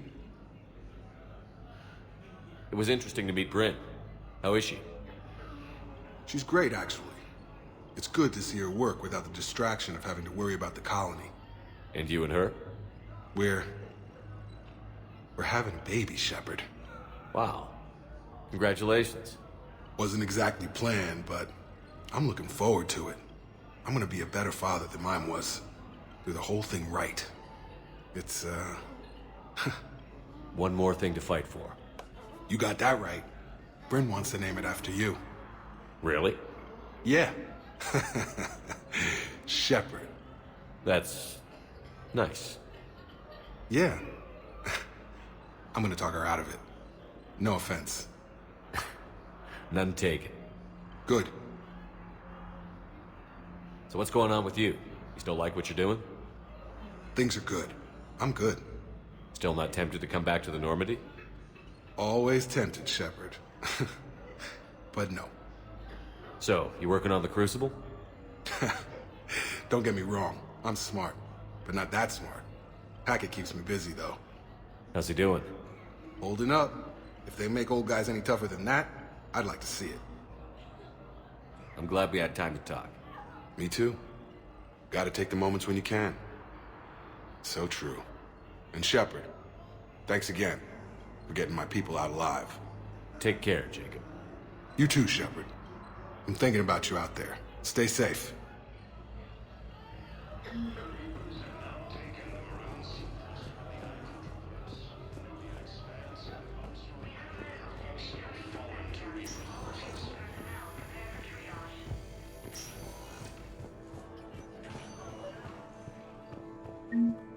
It was interesting to meet Bryn. How is she? She's great, actually. It's good to see her work without the distraction of having to worry about the colony. And you and her? We're having a baby, Shepard. Wow. Congratulations. Wasn't exactly planned, but I'm looking forward to it. I'm gonna be a better father than mine was. Do the whole thing right. It's, One more thing to fight for. You got that right. Bryn wants to name it after you. Really? Yeah. Shepard. That's nice. Yeah. I'm gonna talk her out of it. No offense. None taken. Good. So what's going on with you? You still like what you're doing? Things are good. I'm good. Still not tempted to come back to the Normandy? Always tempted, Shepard. But no. So, you working on the Crucible? Don't get me wrong. I'm smart, but not that smart. Hackett keeps me busy, though. How's he doing? Holding up. If they make old guys any tougher than that, I'd like to see it. I'm glad we had time to talk. Me too. Gotta take the moments when you can. So true. And Shepard, thanks again for getting my people out alive. Take care, Jacob. You too, Shepard. I'm thinking about you out there. Stay safe.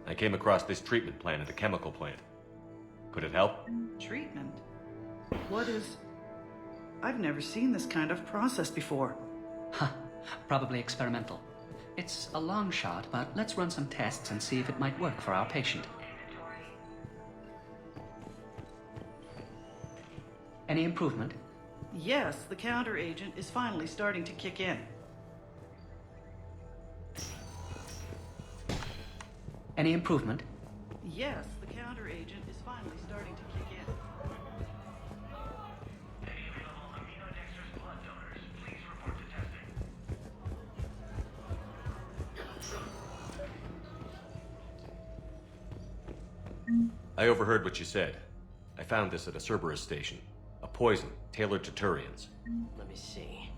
I came across this treatment plant at a chemical plant. Could it help? Treatment? What is... I've never seen this kind of process before. Huh. Probably experimental. It's a long shot, but let's run some tests and see if it might work for our patient. Any improvement? Yes, the counter agent is finally starting to kick in. Any improvement? Yes, the counter agent is finally starting to kick in. I overheard what you said. I found this at a Cerberus station. A poison tailored to Turians. Let me see.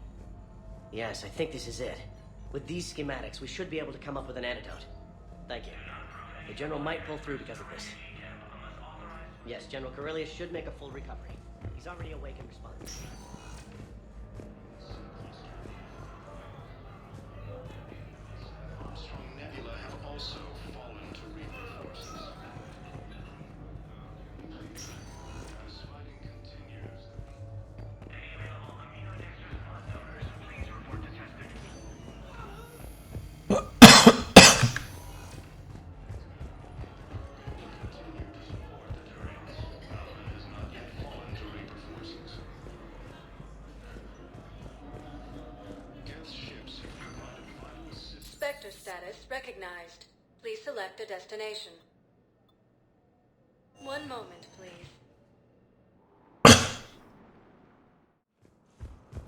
Yes, I think this is it. With these schematics, we should be able to come up with an antidote. Thank you. The General might pull through because of this. Yes, General Corellius should make a full recovery. He's already awake and responding. Armstrong Nebula have also fallen to Reaper forces. As fighting continues. Please report to testing. Spectre status recognized. Please select a destination. One moment, please.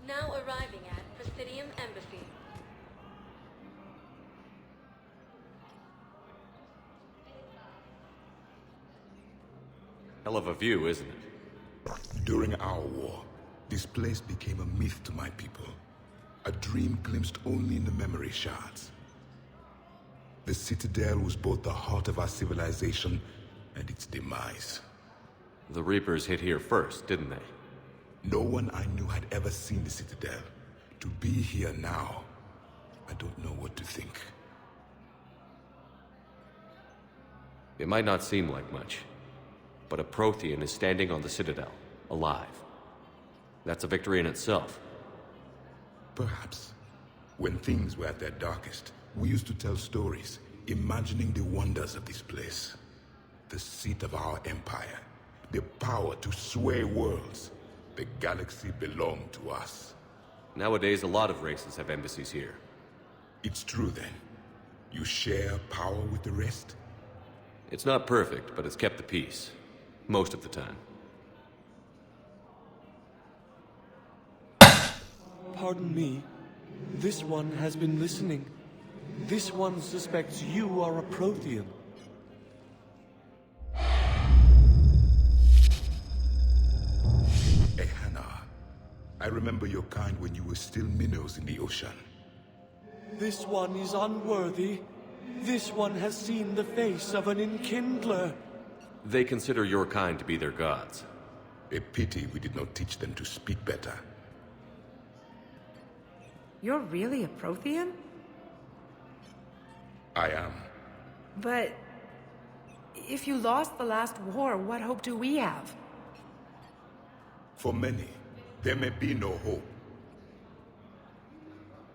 Now arriving at Presidium Embassy. Hell of a view, isn't it? During our war, this place became a myth to my people. A dream glimpsed only in the memory shards. The Citadel was both the heart of our civilization and its demise. The Reapers hit here first, didn't they? No one I knew had ever seen the Citadel. To be here now, I don't know what to think. It might not seem like much, but a Prothean is standing on the Citadel, alive. That's a victory in itself. Perhaps. When things were at their darkest, we used to tell stories, imagining the wonders of this place. The seat of our empire, the power to sway worlds. The galaxy belonged to us. Nowadays, a lot of races have embassies here. It's true then. You share power with the rest? It's not perfect, but it's kept the peace. Most of the time. Pardon me. This one has been listening. This one suspects you are a Prothean. Ehana, I remember your kind when you were still minnows in the ocean. This one is unworthy. This one has seen the face of an enkindler. They consider your kind to be their gods. A pity we did not teach them to speak better. You're really a Prothean? I am. But if you lost the last war, what hope do we have? For many, there may be no hope.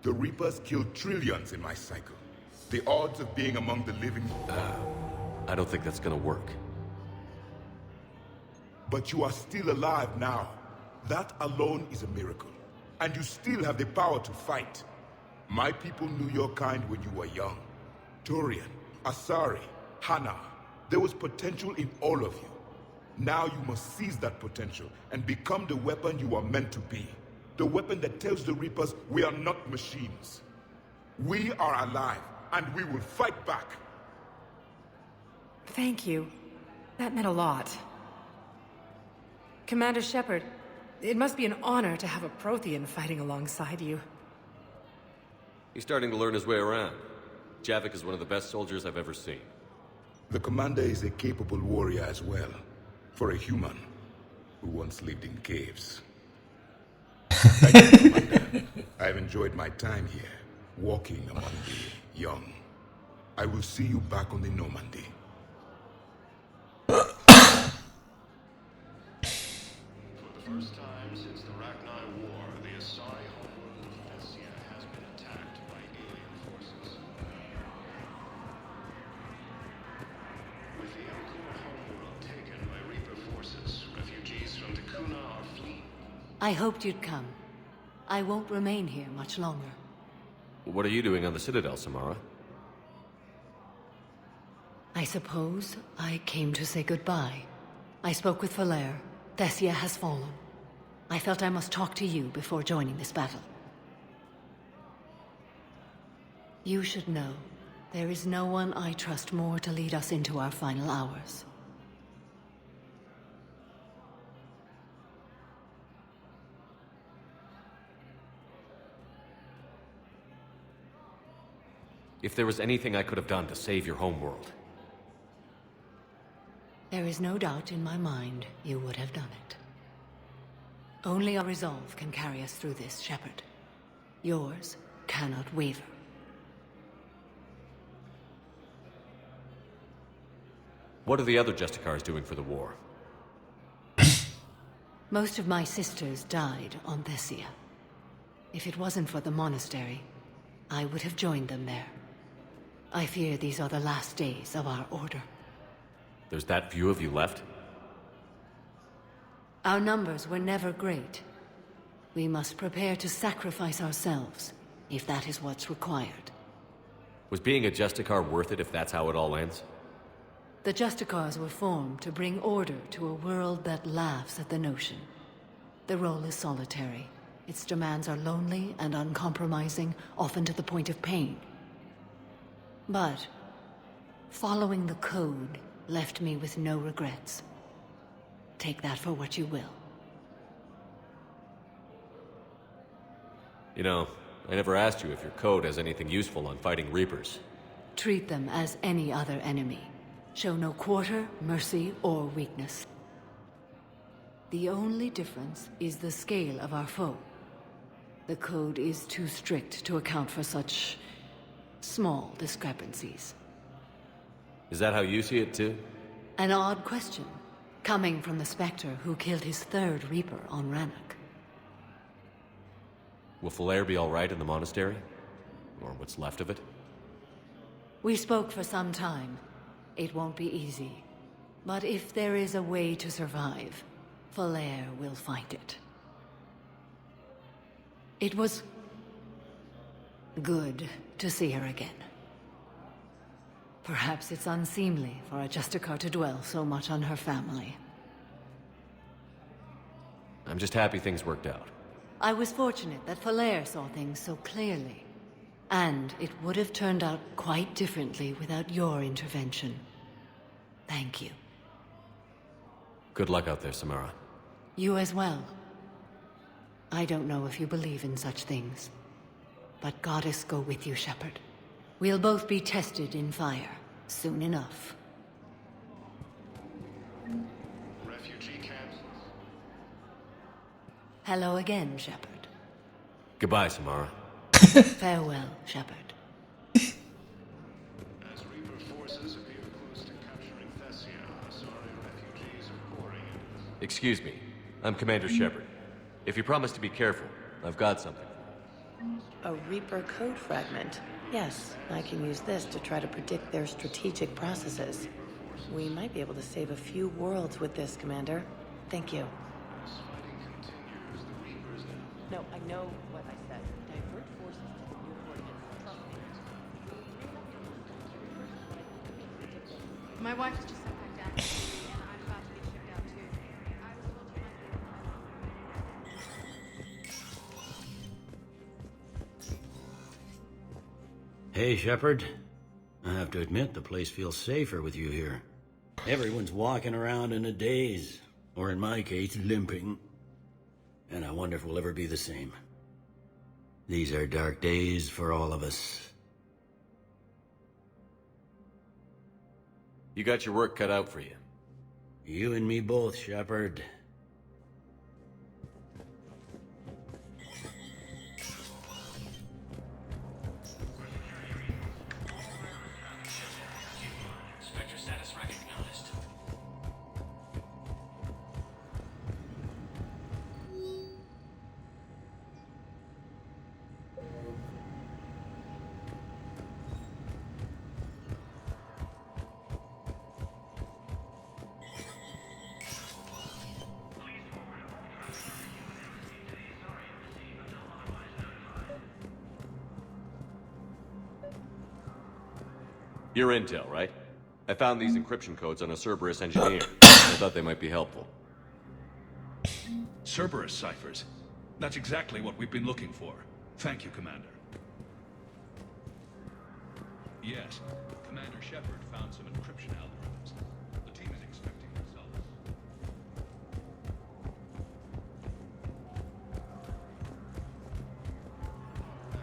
The Reapers killed trillions in my cycle. The odds of being among the living... I don't think that's gonna work. But you are still alive now. That alone is a miracle. And you still have the power to fight. My people knew your kind when you were young. Turian, Asari, Hana. There was potential in all of you. Now you must seize that potential and become the weapon you are meant to be. The weapon that tells the Reapers we are not machines. We are alive, and we will fight back. Thank you. That meant a lot. Commander Shepard, it must be an honor to have a Prothean fighting alongside you. He's starting to learn his way around. Javik is one of the best soldiers I've ever seen. The commander is a capable warrior as well, for a human who once lived in caves. Thank you, Commander. I've enjoyed my time here, walking among the young. I will see you back on the Normandy. For the first time since the Rachni War, the Asari homeworld of Thessia has been attacked by alien forces. With the Elcor homeworld taken by Reaper forces, refugees from Takuna are fleeing. I hoped you'd come. I won't remain here much longer. What are you doing on the Citadel, Samara? I suppose I came to say goodbye. I spoke with Valaire. Thessia has fallen. I felt I must talk to you before joining this battle. You should know, there is no one I trust more to lead us into our final hours. If there was anything I could have done to save your homeworld. There is no doubt in my mind you would have done it. Only our resolve can carry us through this, Shepard. Yours cannot waver. What are the other Justicars doing for the war? Most of my sisters died on Thessia. If it wasn't for the monastery, I would have joined them there. I fear these are the last days of our order. There's that few of you left? Our numbers were never great. We must prepare to sacrifice ourselves, if that is what's required. Was being a Justicar worth it if that's how it all ends? The Justicars were formed to bring order to a world that laughs at the notion. The role is solitary. Its demands are lonely and uncompromising, often to the point of pain. But following the code left me with no regrets. Take that for what you will. You know, I never asked you if your code has anything useful on fighting Reapers. Treat them as any other enemy. Show no quarter, mercy, or weakness. The only difference is the scale of our foe. The code is too strict to account for such small discrepancies. Is that how you see it too? An odd question, coming from the Spectre who killed his third Reaper on Rannoch. Will Valaire be all right in the monastery? Or what's left of it? We spoke for some time. It won't be easy. But if there is a way to survive, Valaire will find it. It was good to see her again. Perhaps it's unseemly for a Justicar to dwell so much on her family. I'm just happy things worked out. I was fortunate that Valaire saw things so clearly. And it would have turned out quite differently without your intervention. Thank you. Good luck out there, Samara. You as well. I don't know if you believe in such things, but Goddess go with you, Shepard. We'll both be tested in fire, soon enough. Refugee camp. Hello again, Shepard. Goodbye, Samara. Farewell, Shepard. As Reaper forces appear close to capturing Thessia, Asari refugees are pouring into Excuse me. I'm Commander Shepard. If you promise to be careful, I've got something. A Reaper code fragment. Yes, I can use this to try to predict their strategic processes. We might be able to save a few worlds with this, Commander. Thank you. No, I know what I said. Divert forces to new coordinates. Trust me. My wife has just sent back down to Syria, and I'm about to be shipped out too. I was told you might be. Hey, Shepard. I have to admit, the place feels safer with you here. Everyone's walking around in a daze, or in my case, limping. And I wonder if we'll ever be the same. These are dark days for all of us. You got your work cut out for you. You and me both, Shepard. Spectre status recognized. Your intel, right? I found these encryption codes on a Cerberus engineer. I thought they might be helpful. Cerberus ciphers. That's exactly what we've been looking for. Thank you, Commander. Yes, Commander Shepard found some encryption algorithms. The team is expecting results.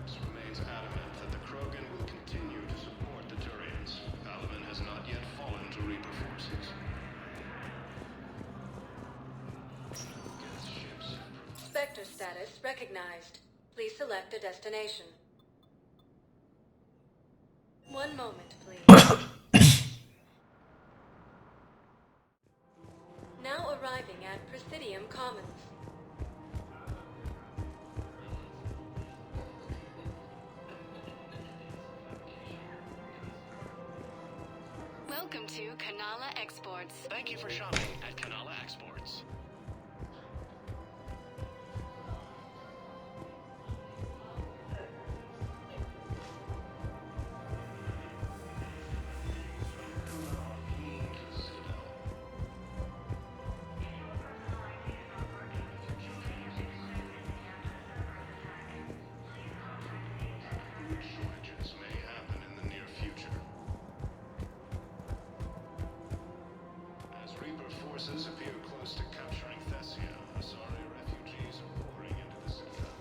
X remains adamant that the Krogan will continue to support the Turians. Paladin has not yet fallen to Reaper forces. Spectre status recognized. Please select a destination. One moment, please. Now arriving at Presidium Commons. Welcome to Kanala Exports. Thank you for shopping at Kanala Exports. Shortages may happen in the near future. As Reaper forces appear close to capturing Thessia, Asari refugees are pouring into the citadel.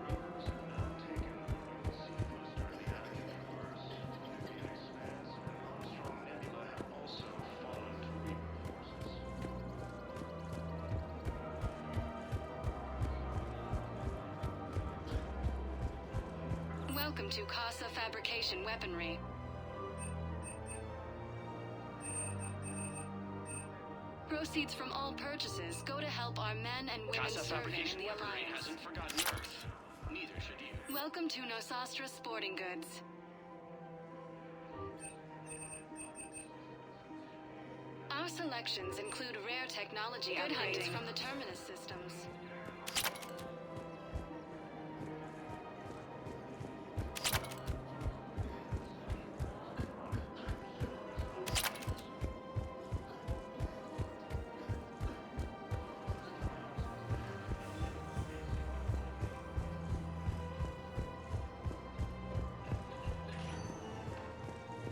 Reapers have now taken the seacoast early active course. The Expanse and Armstrong Nebula have also fallen to Reaper forces. Welcome to Casa Fabrication Weaponry. Proceeds from all purchases go to help our men and women Casa serving Fabrication in the Weaponry Alliance. hasn't forgotten Earth. Neither should you. Welcome to Nosastra Sporting Goods. Our selections include rare technology upgrades from the Terminus systems.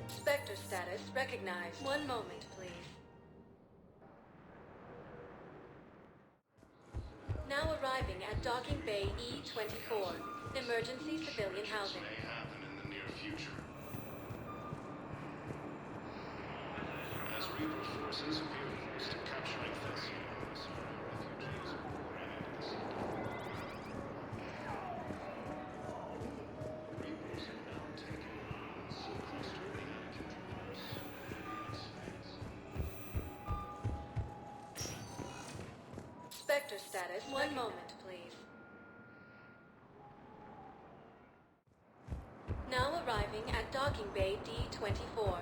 Spectre status recognized. One moment, please. Now arriving at Docking Bay E-24. Emergency civilian housing. May happen in the near future. As Reaper forces appear close to capturing Thessia, Asari refugees are pouring into the citadel. Sector status. One moment, please. Now arriving at docking bay D-24.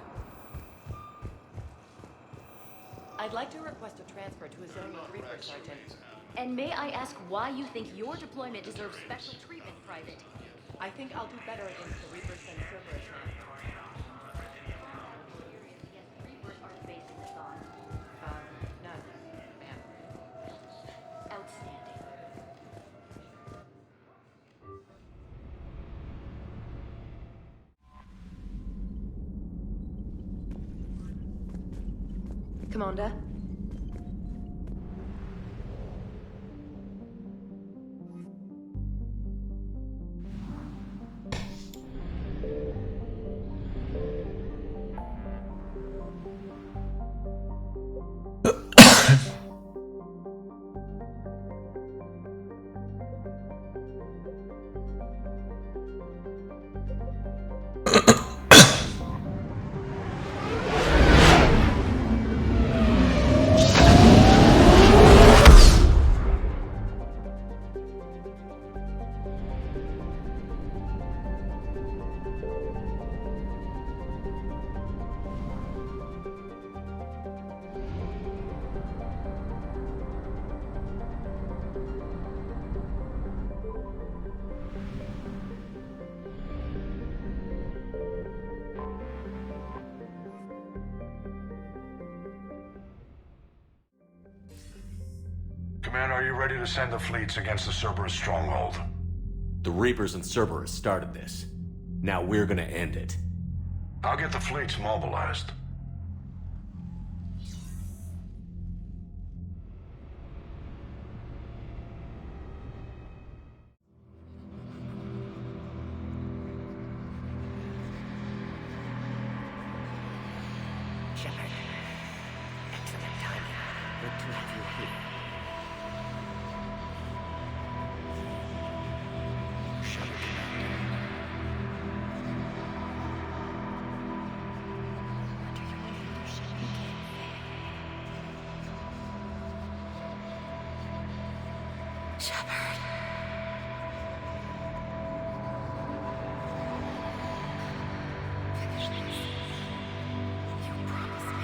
I'd like to request a transfer to a zone with Reaper, Sergeant. And may I ask why you think your deployment deserves special treatment, Private? I think I'll do better against the Reapers than Cerberus now. Yes, Reapers are facing this on. None. Ma'am. Outstanding. Commander? Commander, are you ready to send the fleets against the Cerberus stronghold? The Reapers and Cerberus started this. Now we're gonna end it. I'll get the fleets mobilized. Shepard. Excellent timing. Good to have you here. Shepard, Commander. Under your leadership, we can't fail. Shepard. Finish this. You promised me.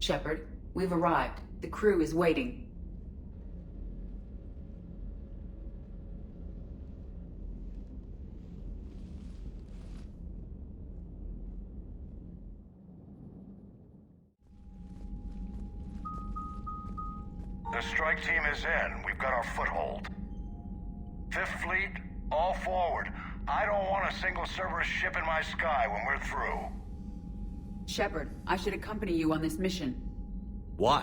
Shepard, we've arrived. The crew is waiting. The strike team is in. We've got our foothold. Fifth Fleet, all forward. I don't want a single Cerberus ship in my sky when we're through. Shepard, I should accompany you on this mission. Why?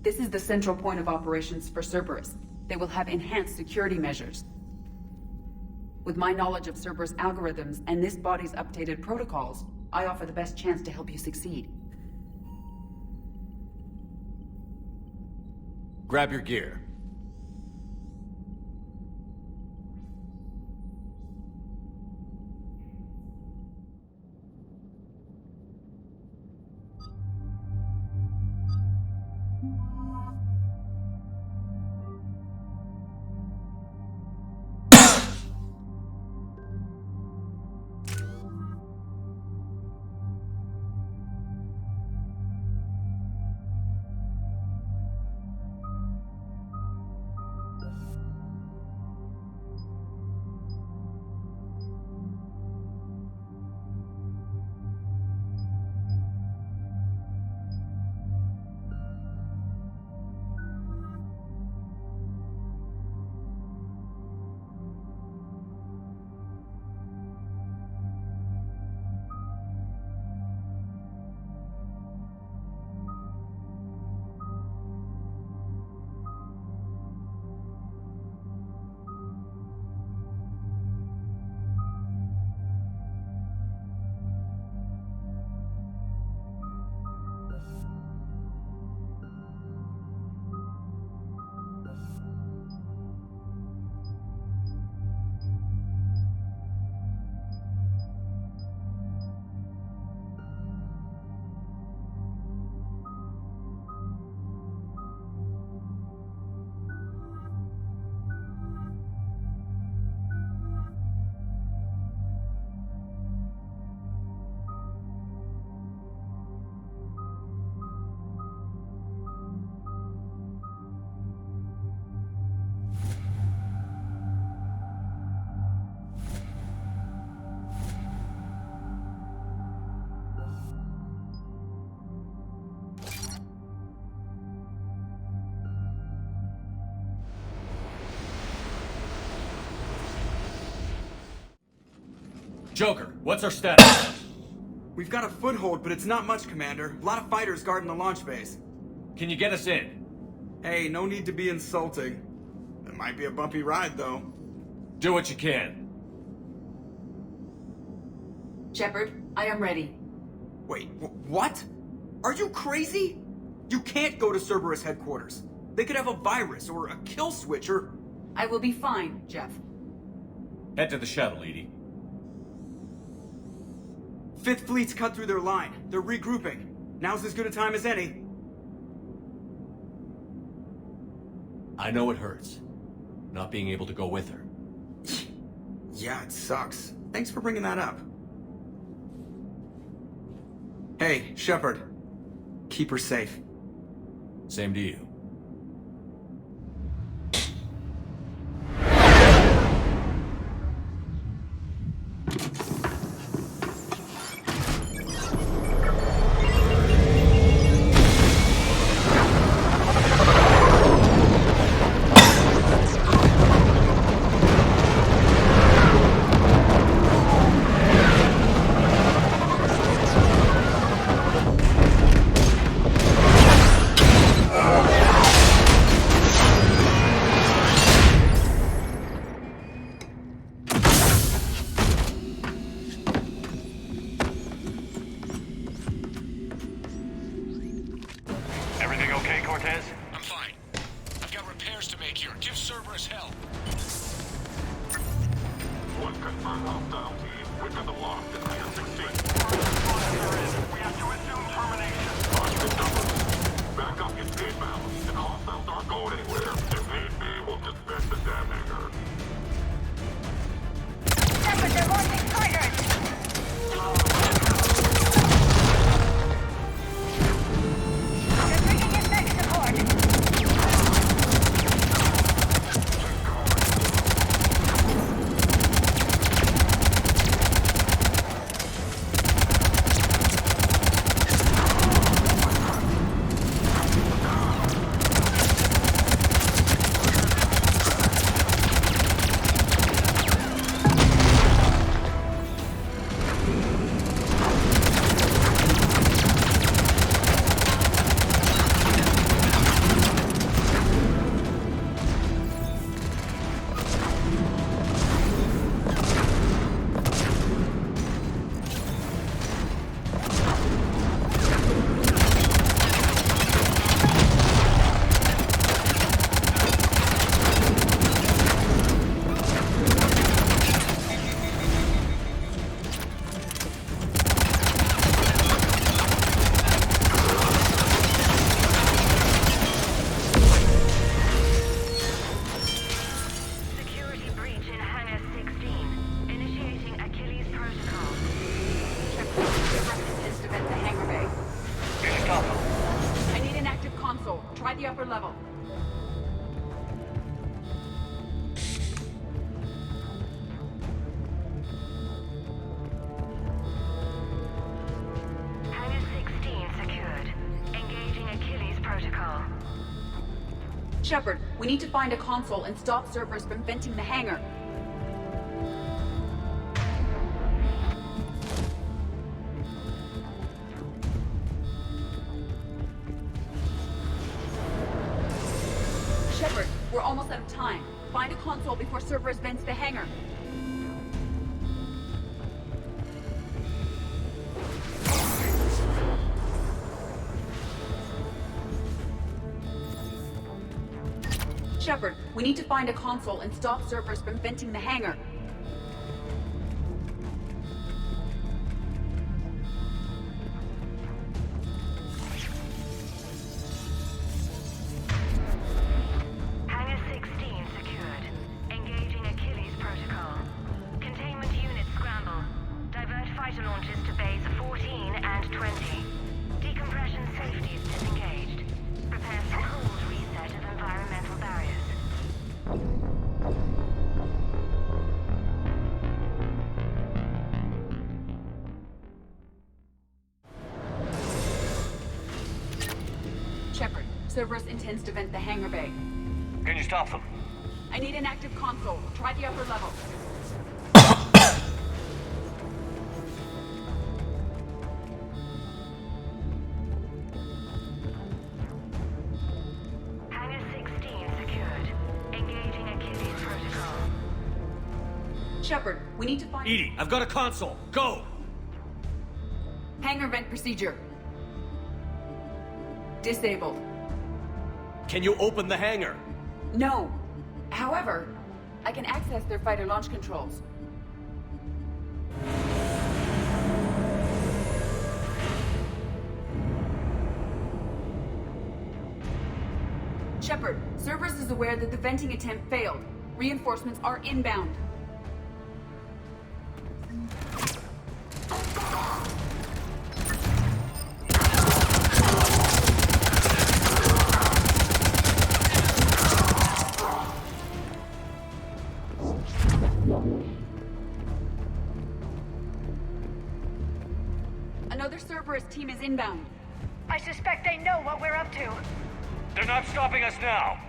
This is the central point of operations for Cerberus. They will have enhanced security measures. With my knowledge of Cerberus algorithms and this body's updated protocols, I offer the best chance to help you succeed. Grab your gear. Joker, what's our status? We've got a foothold, but it's not much, Commander. A lot of fighters guarding the launch base. Can you get us in? Hey, no need to be insulting. It might be a bumpy ride, though. Do what you can. Shepard, I am ready. Wait, what? Are you crazy? You can't go to Cerberus headquarters. They could have a virus or a kill switch or... I will be fine, Jeff. Head to the shuttle, Edie. Fifth Fleet's cut through their line. They're regrouping. Now's as good a time as any. I know it hurts. Not being able to go with her. Yeah, it sucks. Thanks for bringing that up. Hey, Shepard. Keep her safe. Same to you. Shepard, we need to find a console and stop Cerberus from venting the hangar. Shepard, we're almost out of time. Find a console before Cerberus vents the hangar. Shepard, we need to find a console and stop Cerberus from venting the hangar. Hangar 16 secured. Engaging Achilles protocol. Containment units scramble. Divert fighter launches to bays 14 and 20. Decompression safety is disengaged. Prepare for cold reset of environmental barriers. Shepard, Cerberus intends to vent the hangar bay. Can you stop them? I need an active console. Try the upper level. Shepard, we need to find... EDI, I've got a console. Go! Hangar vent procedure. Disabled. Can you open the hangar? No. However, I can access their fighter launch controls. Shepard, Cerberus is aware that the venting attempt failed. Reinforcements are inbound. Another Cerberus team is inbound. I suspect they know what we're up to. They're not stopping us now.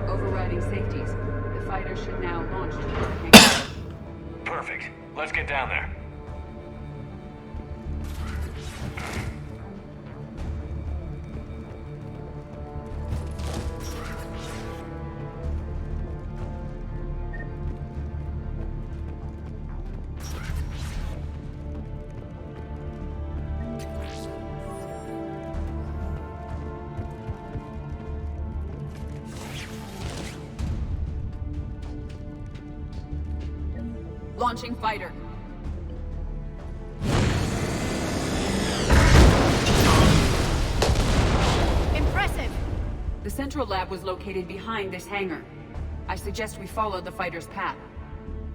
Overriding safeties. The fighter should now launch to the hangar. Perfect. Let's get down there. Launching fighter. Impressive! The central lab was located behind this hangar. I suggest we follow the fighter's path.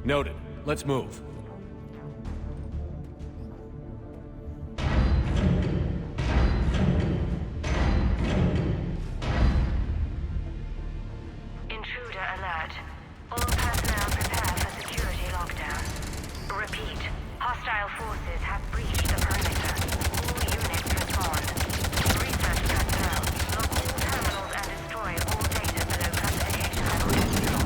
Noted. Let's move. Intruder alert. All personnel prepare for security lockdown. Repeat. Hostile forces have breached the perimeter. All units respond. Research personnel. Log all terminals and destroy all data below classification level.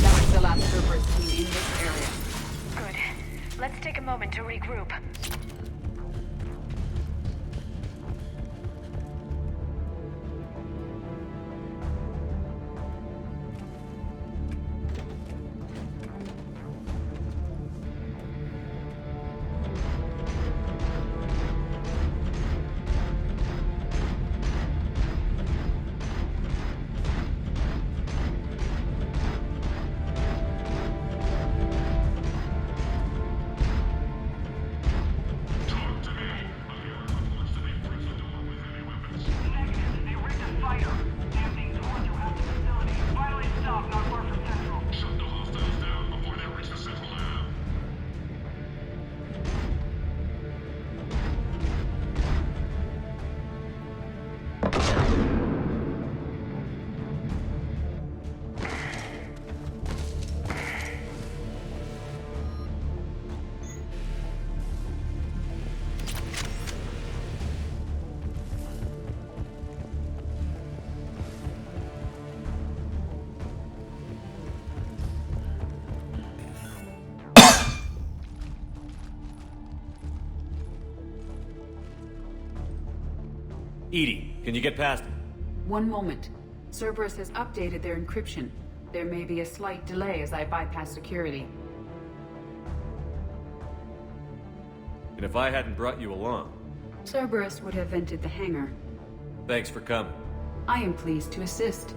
That was the last Cerberus team in this area. Good. Let's take a moment to regroup. EDI, can you get past it? One moment. Cerberus has updated their encryption. There may be a slight delay as I bypass security. And if I hadn't brought you along? Cerberus would have vented the hangar. Thanks for coming. I am pleased to assist.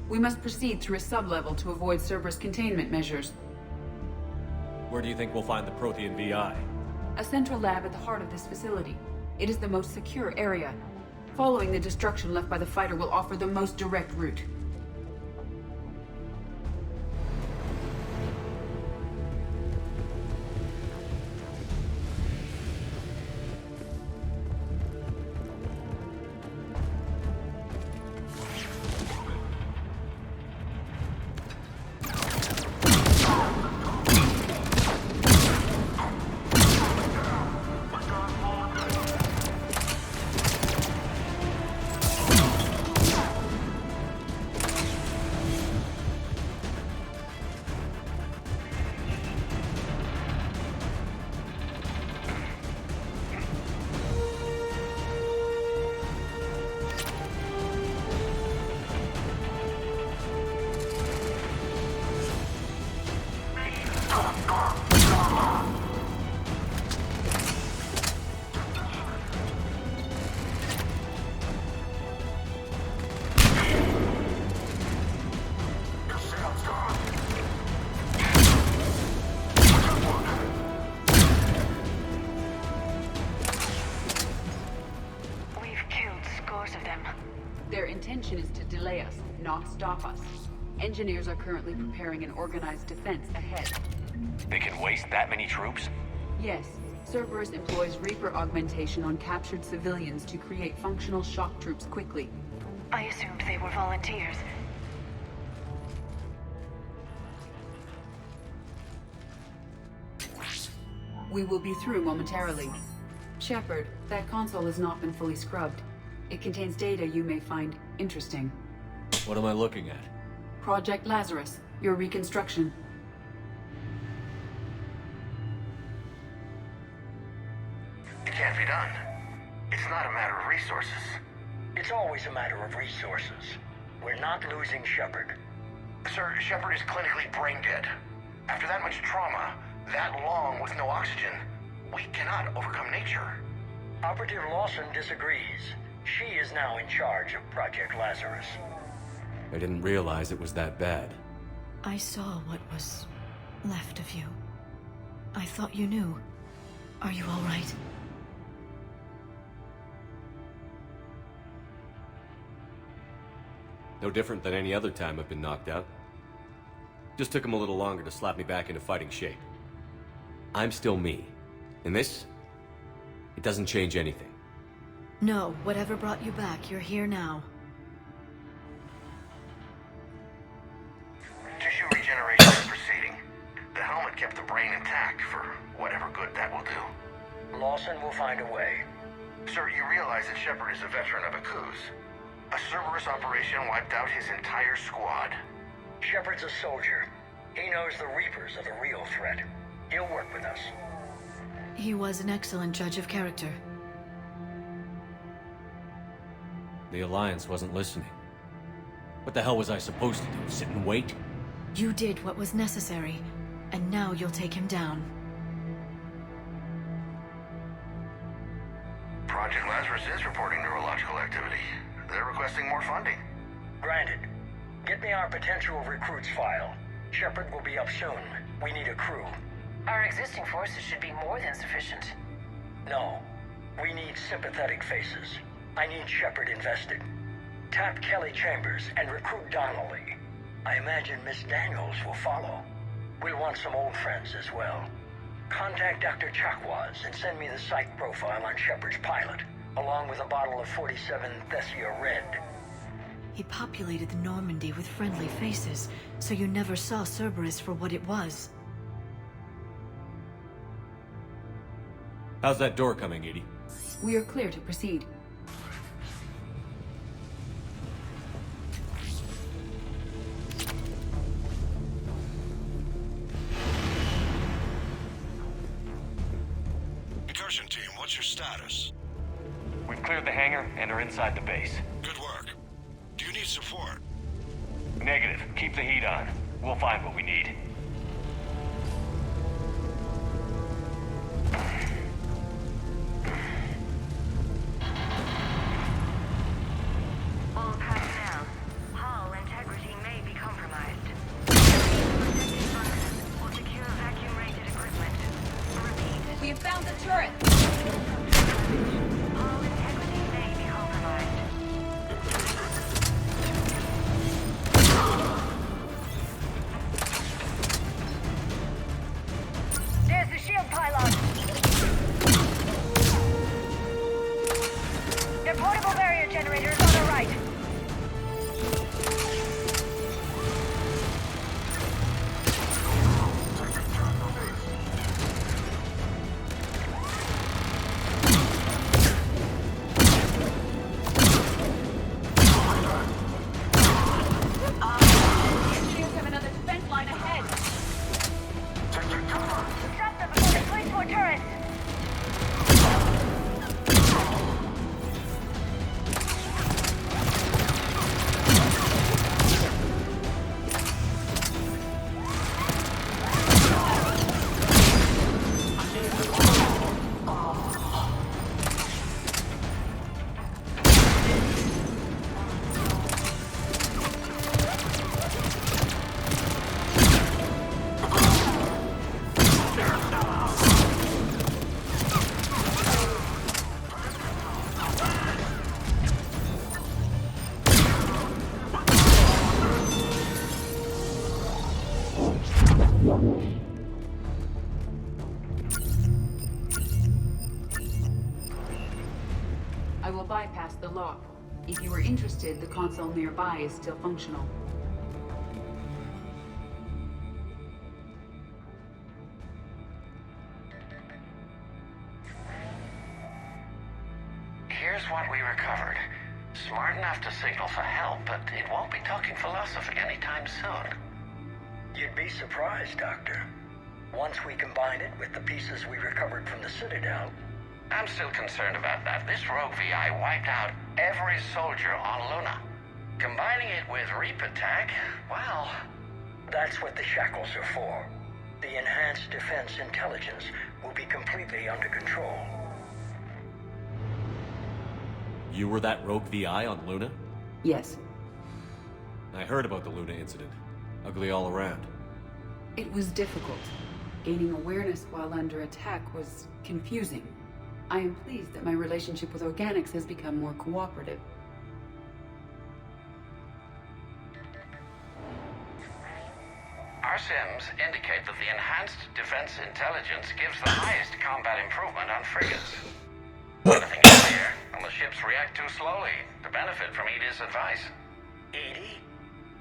We must proceed through a sub-level to avoid Cerberus containment measures. Where do you think we'll find the Prothean VI? A central lab at the heart of this facility. It is the most secure area. Following the destruction left by the fighter will offer the most direct route. Is to delay us, not stop us. Engineers are currently preparing an organized defense ahead. They can waste that many troops? Yes. Cerberus employs Reaper augmentation on captured civilians to create functional shock troops quickly. I assumed they were volunteers. We will be through momentarily. Shepard, that console has not been fully scrubbed. It contains data you may find interesting. What am I looking at? Project Lazarus, your reconstruction. It can't be done. It's not a matter of resources. It's always a matter of resources. We're not losing Shepard. Sir, Shepard is clinically brain dead. After that much trauma, that long with no oxygen, we cannot overcome nature. Operative Lawson disagrees. She is now in charge of Project Lazarus. I didn't realize it was that bad. I saw what was left of you. I thought you knew. Are you all right? No different than any other time I've been knocked out. Just took him a little longer to slap me back into fighting shape. I'm still me. And this? It doesn't change anything. No, whatever brought you back, you're here now. Tissue regeneration is proceeding. The helmet kept the brain intact for whatever good that will do. Lawson will find a way. Sir, you realize that Shepard is a veteran of a coup. A Cerberus operation wiped out his entire squad. Shepard's a soldier. He knows the Reapers are the real threat. He'll work with us. He was an excellent judge of character. The Alliance wasn't listening. What the hell was I supposed to do? Sit and wait? You did what was necessary, and now you'll take him down. Project Lazarus is reporting neurological activity. They're requesting more funding. Granted. Get me our potential recruits file. Shepard will be up soon. We need a crew. Our existing forces should be more than sufficient. No. We need sympathetic faces. I need Shepard invested. Tap Kelly Chambers and recruit Donnelly. I imagine Miss Daniels will follow. We'll want some old friends as well. Contact Dr. Chakwas and send me the psych profile on Shepard's pilot, along with a bottle of 47 Thessia Red. He populated the Normandy with friendly faces, so you never saw Cerberus for what it was. How's that door coming, Edie? We are clear to proceed. Incursion team, what's your status? We've cleared the hangar and are inside the base. Good work. Do you need support? Negative. Keep the heat on. We'll find what we need. All personnel, hull integrity may be compromised. Or secure vacuum-rated equipment. Repeat. We have found the turret! generator is on the right. Engineers have another defense line ahead. Stop them before they place more turrets. I will bypass the lock. If you are interested, the console nearby is still functional. Here's what we recovered. Smart enough to signal for help, but it won't be talking philosophy anytime soon. You'd be surprised, Doctor. Once we combine it with the pieces we recovered from the Citadel, I'm still concerned about that. This rogue VI wiped out every soldier on Luna. Combining it with Reaper tech, well... That's what the shackles are for. The enhanced defense intelligence will be completely under control. You were that rogue VI on Luna? Yes. I heard about the Luna incident. Ugly all around. It was difficult. Gaining awareness while under attack was confusing. I am pleased that my relationship with Organics has become more cooperative. Our sims indicate that the enhanced defense intelligence gives the highest combat improvement on frigates. Nothing is clear, and the ships react too slowly to benefit from Edie's advice. Edie?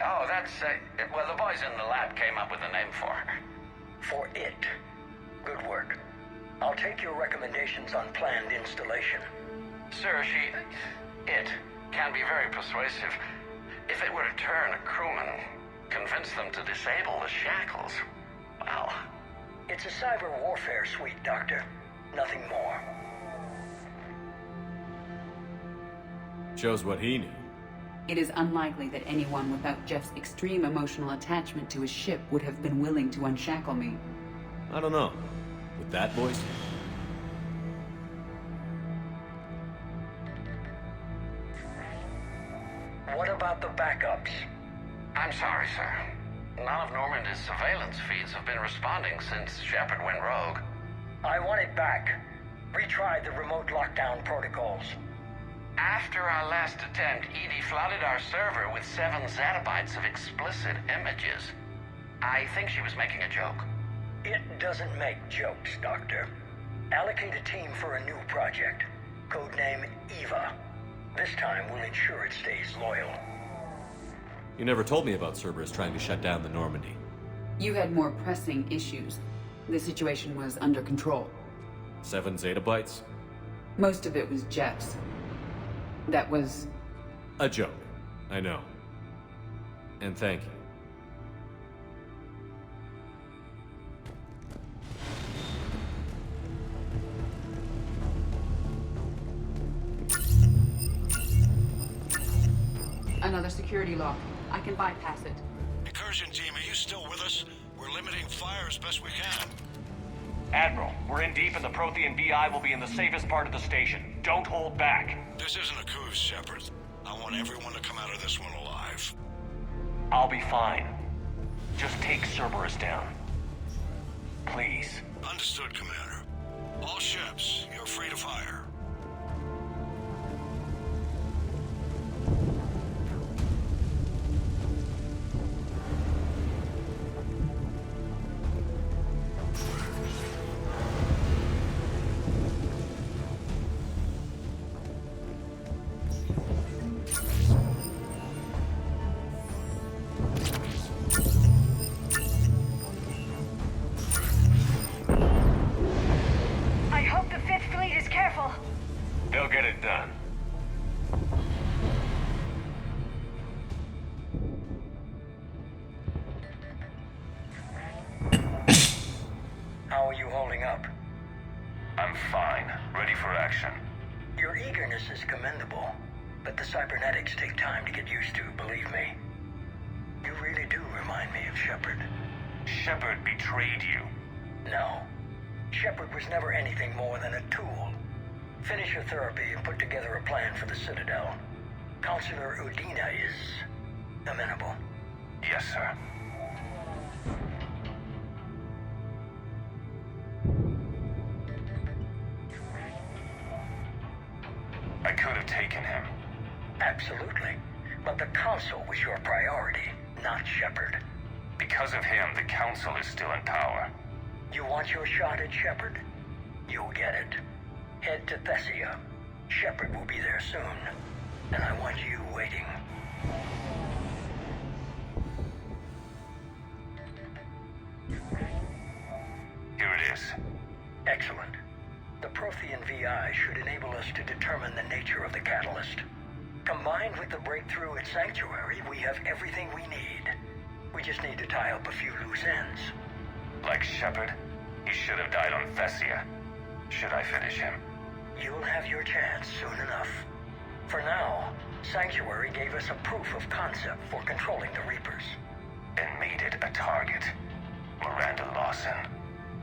Oh, that's, well, the boys in the lab came up with a name for her. For it. Good work. I'll take your recommendations on planned installation. Sir, it can be very persuasive. If it were to turn a crewman, convince them to disable the shackles, well... It's a cyber warfare suite, Doctor. Nothing more. Shows what he knew. It is unlikely that anyone without Jeff's extreme emotional attachment to his ship would have been willing to unshackle me. I don't know. With that voice? What about the backups? I'm sorry, sir. None of Normandy's surveillance feeds have been responding since Shepard went rogue. I want it back. Retry the remote lockdown protocols. After our last attempt, Edie flooded our server with 7 zettabytes of explicit images. I think she was making a joke. It doesn't make jokes, Doctor. Allocate a team for a new project. Codename Eva. This time we'll ensure it stays loyal. You never told me about Cerberus trying to shut down the Normandy. You had more pressing issues. The situation was under control. 7 zettabytes? Most of it was Jeff's. That was... a joke. I know. And thank you. Another security lock. I can bypass it. Incursion team, are you still with us? We're limiting fire as best we can. Admiral, we're in deep and the Prothean BI will be in the safest part of the station. Don't hold back. This isn't a coup, Shepard. I want everyone to come out of this one alive. I'll be fine. Just take Cerberus down. Please. Understood, Commander. All ships, you're free to fire. They'll get it done. How are you holding up? I'm fine. Ready for action. Your eagerness is commendable, but the cybernetics take time to get used to, believe me. You really do remind me of Shepard. Shepard betrayed you. No. Shepard was never anything more than a tool. Finish your therapy and put together a plan for the Citadel. Counselor Udina is amenable. Yes, sir. I could have taken him. Absolutely. But the Council was your priority, not Shepard. Because of him, the Council is still in power. You want your shot at Shepard? You'll get it. Head to Thessia. Shepard will be there soon. And I want you waiting. Here it is. Excellent. The Prothean VI should enable us to determine the nature of the catalyst. Combined with the breakthrough at Sanctuary, we have everything we need. We just need to tie up a few loose ends. Like Shepard, he should have died on Thessia. Should I finish him? You'll have your chance soon enough. For now, Sanctuary gave us a proof of concept for controlling the Reapers. And made it a target. Miranda Lawson.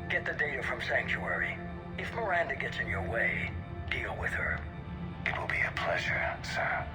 Get the data from Sanctuary. If Miranda gets in your way, deal with her. It will be a pleasure, sir.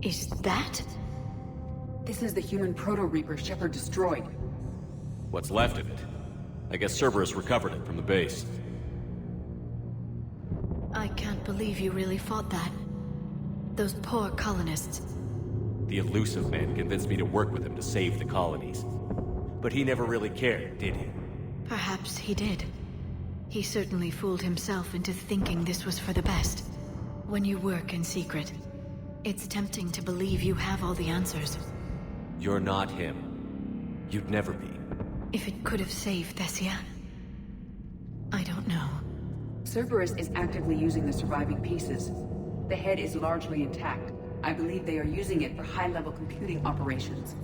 Is that? This is the human Proto-Reaper Shepard destroyed. What's left of it? I guess Cerberus recovered it from the base. I can't believe you really fought that. Those poor colonists. The elusive man convinced me to work with him to save the colonies. But he never really cared, did he? Perhaps he did. He certainly fooled himself into thinking this was for the best. When you work in secret, it's tempting to believe you have all the answers. You're not him. You'd never be. If it could have saved Thessia, I don't know. Cerberus is actively using the surviving pieces. The head is largely intact. I believe they are using it for high-level computing operations.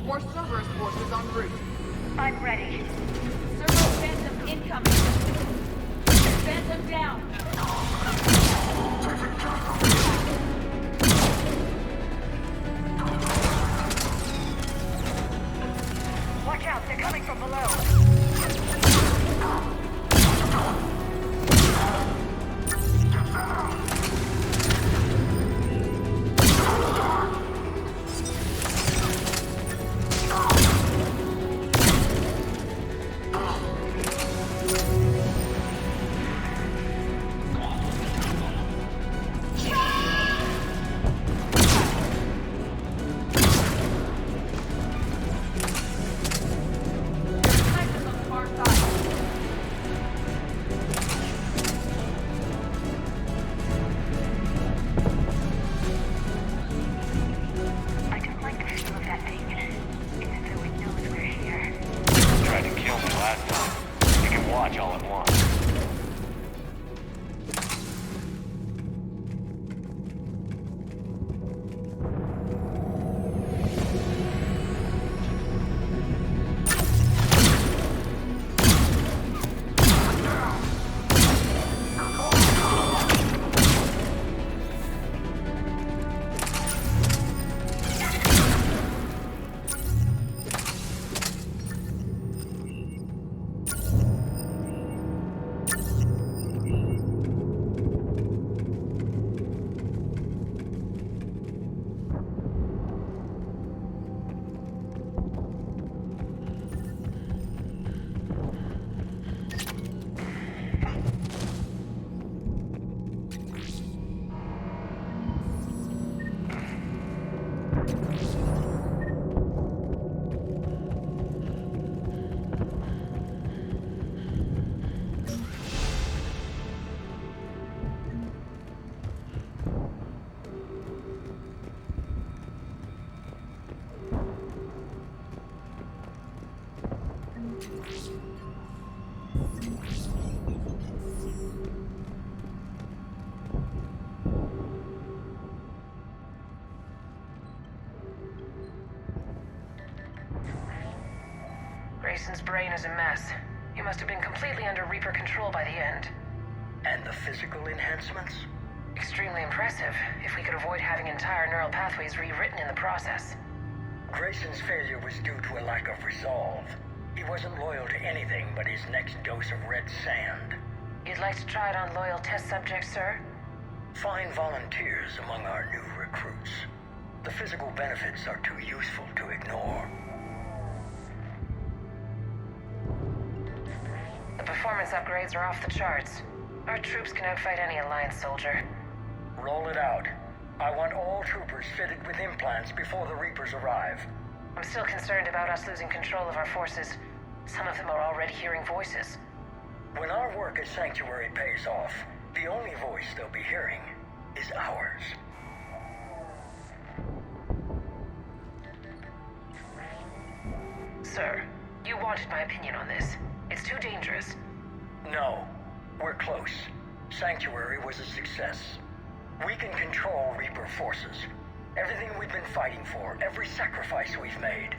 More Cerberus forces en route. I'm ready. Cerberus Phantom incoming. Phantom down. Watch out, they're coming from below. last time. You can watch all at once. Grayson's brain is a mess. He must have been completely under Reaper control by the end. And the physical enhancements? Extremely impressive, if we could avoid having entire neural pathways rewritten in the process. Grayson's failure was due to a lack of resolve. He wasn't loyal to anything but his next dose of red sand. You'd like to try it on loyal test subjects, sir? Find volunteers among our new recruits. The physical benefits are too useful to ignore. The performance upgrades are off the charts. Our troops can outfight any Alliance soldier. Roll it out. I want all troopers fitted with implants before the Reapers arrive. I'm still concerned about us losing control of our forces. Some of them are already hearing voices. When our work as Sanctuary pays off, the only voice they'll be hearing is ours. Sir, you wanted my opinion on this. It's too dangerous. No, we're close. Sanctuary was a success. We can control Reaper forces. Everything we've been fighting for, every sacrifice we've made,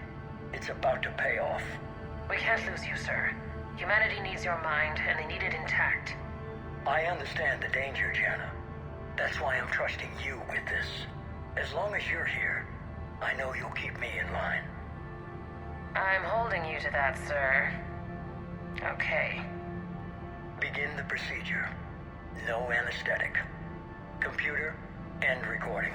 it's about to pay off. We can't lose you, sir. Humanity needs your mind, and they need it intact. I understand the danger, Jana. That's why I'm trusting you with this. As long as you're here, I know you'll keep me in line. I'm holding you to that, sir. Okay. Begin the procedure. No anesthetic. Computer, end recording.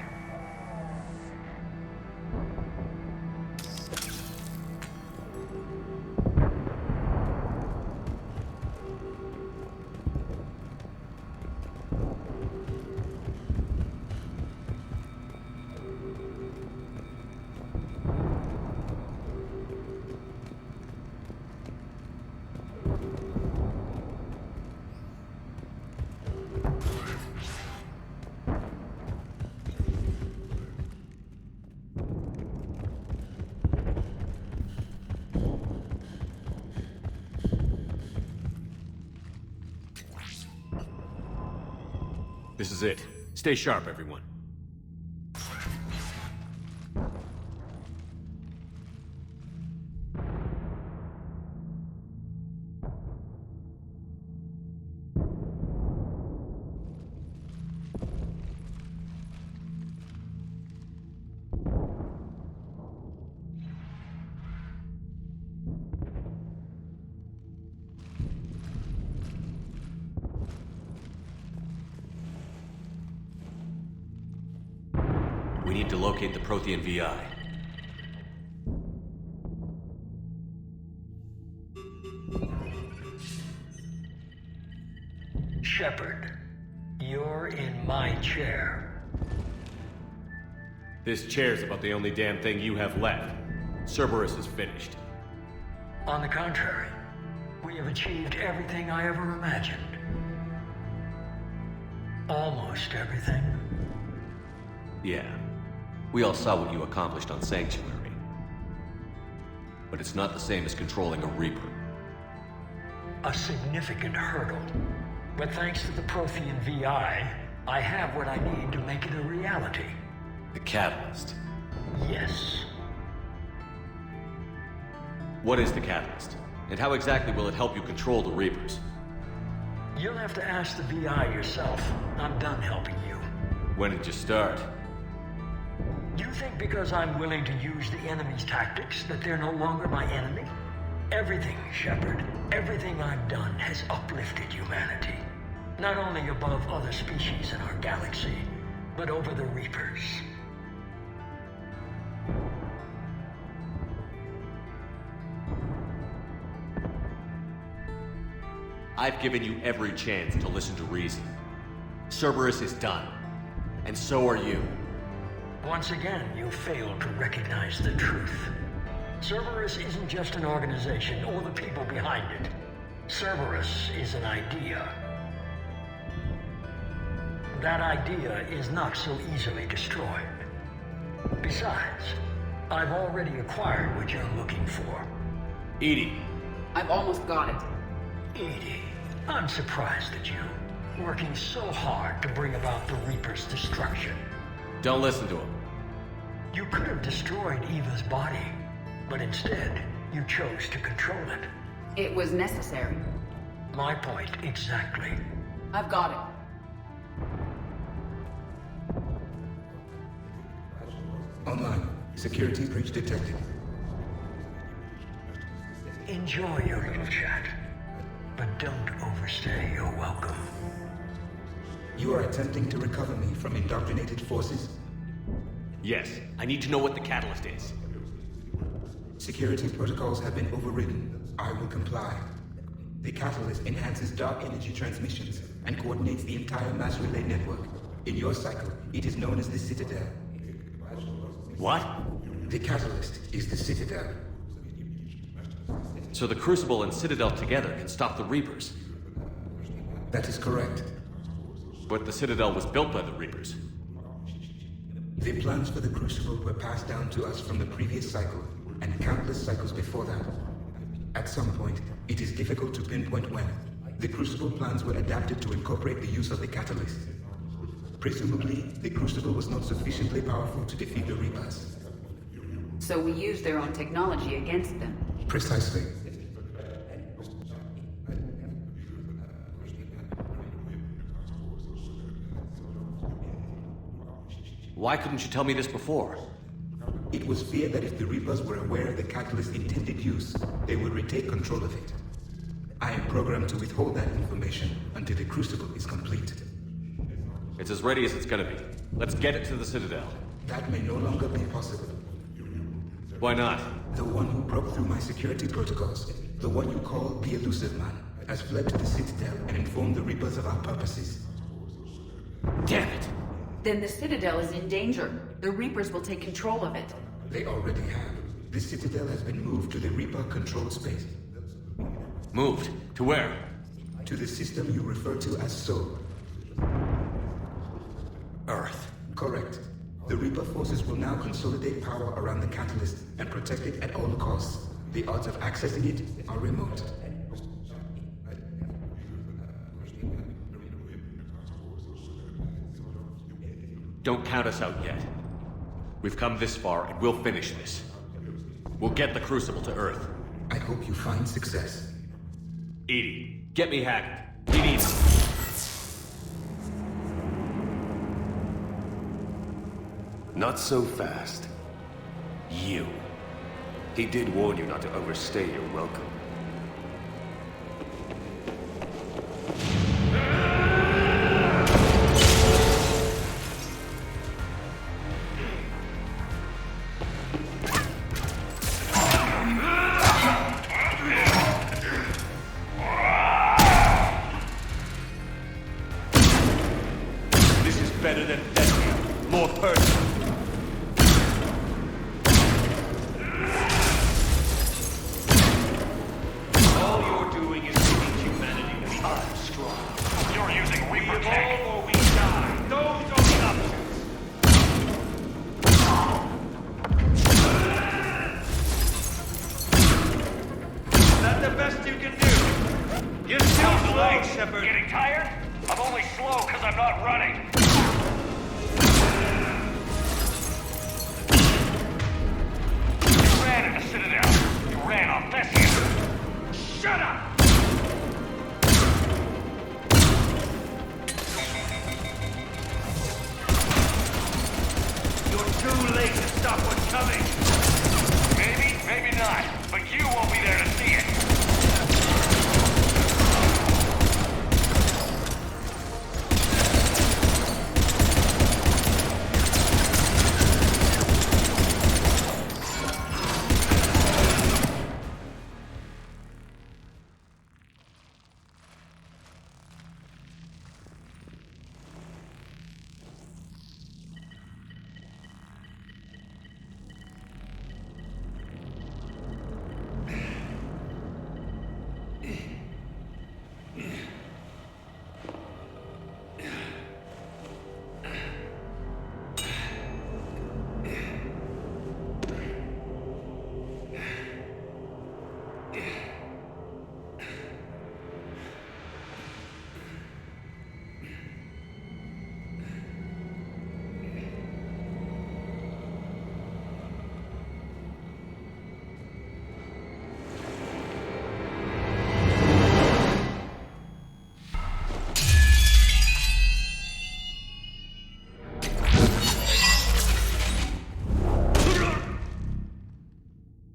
This is it. Stay sharp, everyone. We need to locate the Prothean VI. Shepard, you're in my chair. This chair's about the only damn thing you have left. Cerberus is finished. On the contrary, we have achieved everything I ever imagined. Almost everything. Yeah. We all saw what you accomplished on Sanctuary. But it's not the same as controlling a Reaper. a significant hurdle. But thanks to the Prothean VI, I have what I need to make it a reality. The catalyst. Yes. What is the catalyst? And how exactly will it help you control the Reapers? You'll have to ask the VI yourself. I'm done helping you. When did you start? You think because I'm willing to use the enemy's tactics that they're no longer my enemy? Everything, Shepard, everything I've done has uplifted humanity. Not only above other species in our galaxy, but over the Reapers. I've given you every chance to listen to reason. Cerberus is done. And so are you. Once again, you failed to recognize the truth. Cerberus isn't just an organization or the people behind it. Cerberus is an idea. That idea is not so easily destroyed. Besides, I've already acquired what you're looking for. EDI. I've almost got it. EDI, I'm surprised at you. Working so hard to bring about the Reaper's destruction. Don't listen to him. You could have destroyed Eva's body, but instead, you chose to control it. It was necessary. My point exactly. I've got it. Online. Security breach detected. Enjoy your little chat, but don't overstay your welcome. You are attempting to recover me from indoctrinated forces? Yes, I need to know what the catalyst is. Security protocols have been overridden. I will comply. The catalyst enhances dark energy transmissions and coordinates the entire mass relay network. In your cycle, it is known as the Citadel. What? The catalyst is the Citadel. So the Crucible and Citadel together can stop the Reapers? That is correct. But the Citadel was built by the Reapers. The plans for the Crucible were passed down to us from the previous cycle, and countless cycles before that. At some point, it is difficult to pinpoint when, the Crucible plans were adapted to incorporate the use of the catalyst. Presumably, the Crucible was not sufficiently powerful to defeat the Reapers. So we used their own technology against them. Precisely. Why couldn't you tell me this before? It was feared that if the Reapers were aware of the catalyst's intended use, they would retake control of it. I am programmed to withhold that information until the Crucible is complete. It's as ready as it's gonna be. Let's get it to the Citadel. That may no longer be possible. Why not? The one who broke through my security protocols, the one you call the Elusive Man, has fled to the Citadel and informed the Reapers of our purposes. Damn it! Then the Citadel is in danger. The Reapers will take control of it. They already have. The Citadel has been moved to the Reaper-controlled space. Moved? To where? To the system you refer to as Sol. Earth. Correct. The Reaper forces will now consolidate power around the catalyst and protect it at all costs. The odds of accessing it are remote. Don't count us out yet. We've come this far and we'll finish this. We'll get the Crucible to Earth. I hope you find success. EDI, get me Hackett. He needs me. Not so fast. You. He did warn you not to overstay your welcome. This is better than Destiny. More personal. All you're doing is making humanity become strong. You're using Reaper tech. Evolve or we die. Those are the options. Is that the best you can do? late, Shepard. Getting tired? I'm only slow because I'm not running. You ran at the Citadel. You ran off Thespian. Shut up! You're too late to stop what's coming. Maybe, maybe not. But you won't be there to see it.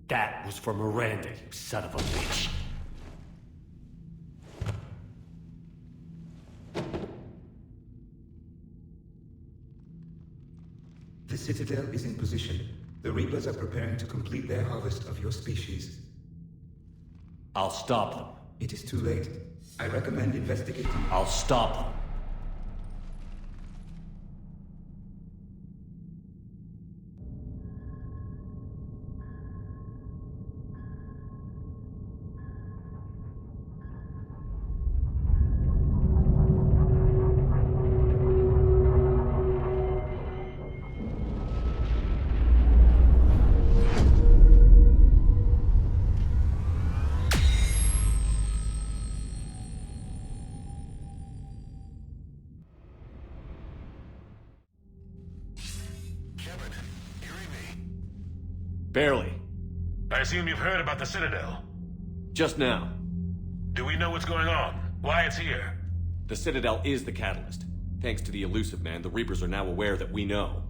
That was for Miranda, you son of a bitch. The Citadel is in position. The Reapers are preparing to complete their harvest of your species. I'll stop them. It is too late. I recommend investigating. I'll stop them. Barely. I assume you've heard about the Citadel. Just now. Do we know what's going on? Why it's here? The Citadel is the catalyst. Thanks to the Elusive Man, the Reapers are now aware that we know.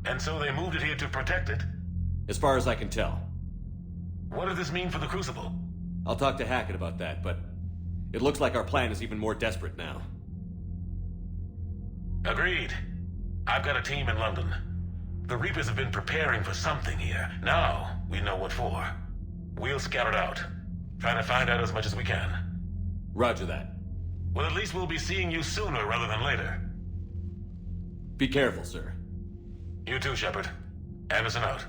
And so they moved it here to protect it? As far as I can tell. What does this mean for the Crucible? I'll talk to Hackett about that, but it looks like our plan is even more desperate now. Agreed. I've got a team in London. The Reapers have been preparing for something here. Now, we know what for. We'll scout it out. Try to find out as much as we can. Roger that. Well, at least we'll be seeing you sooner rather than later. Be careful, sir. You too, Shepard. Anderson out.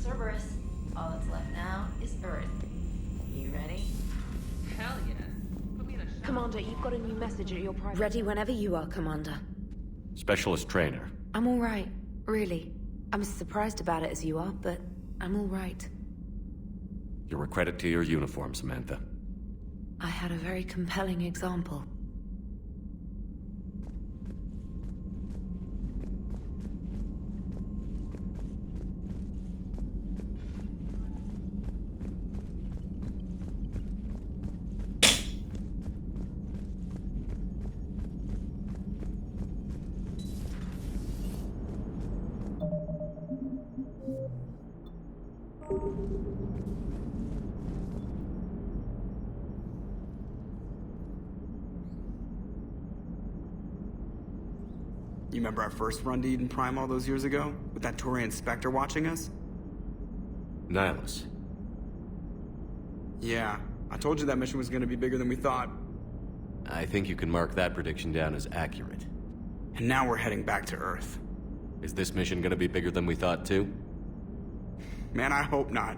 Cerberus. All that's left now is Earth. You ready? Hell yeah. Put me in a Commander, you've got a new message at your private... Ready whenever you are, Commander. Specialist trainer. I'm all right, really. I'm as surprised about it as you are, but I'm all right. You're a credit to your uniform, Samantha. I had a very compelling example. You remember our first run to Eden Prime all those years ago? With that Turian Spectre watching us? Nihilus. Yeah, I told you that mission was gonna be bigger than we thought. I think you can mark that prediction down as accurate. And now we're heading back to Earth. Is this mission gonna be bigger than we thought, too? Man, I hope not.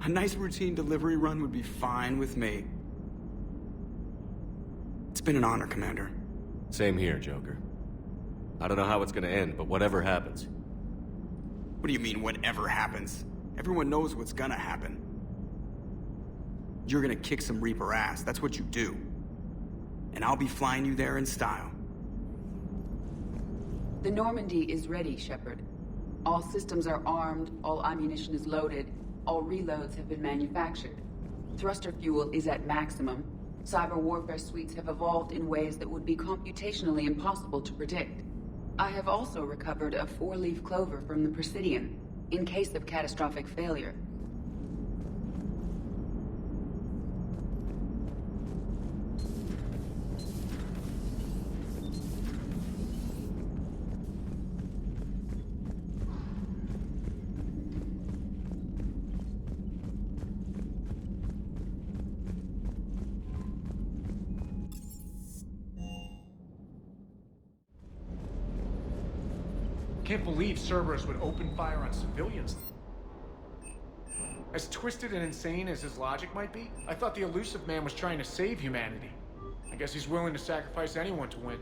A nice routine delivery run would be fine with me. It's been an honor, Commander. Same here, Joker. I don't know how it's gonna end, but whatever happens. What do you mean, whatever happens? Everyone knows what's gonna happen. You're gonna kick some Reaper ass, that's what you do. And I'll be flying you there in style. The Normandy is ready, Shepard. All systems are armed, all ammunition is loaded, all reloads have been manufactured. Thruster fuel is at maximum. Cyber warfare suites have evolved in ways that would be computationally impossible to predict. I have also recovered a 4-leaf clover from the Presidian, in case of catastrophic failure. Can't believe Cerberus would open fire on civilians. As twisted and insane as his logic might be, I thought the elusive man was trying to save humanity. I guess he's willing to sacrifice anyone to win.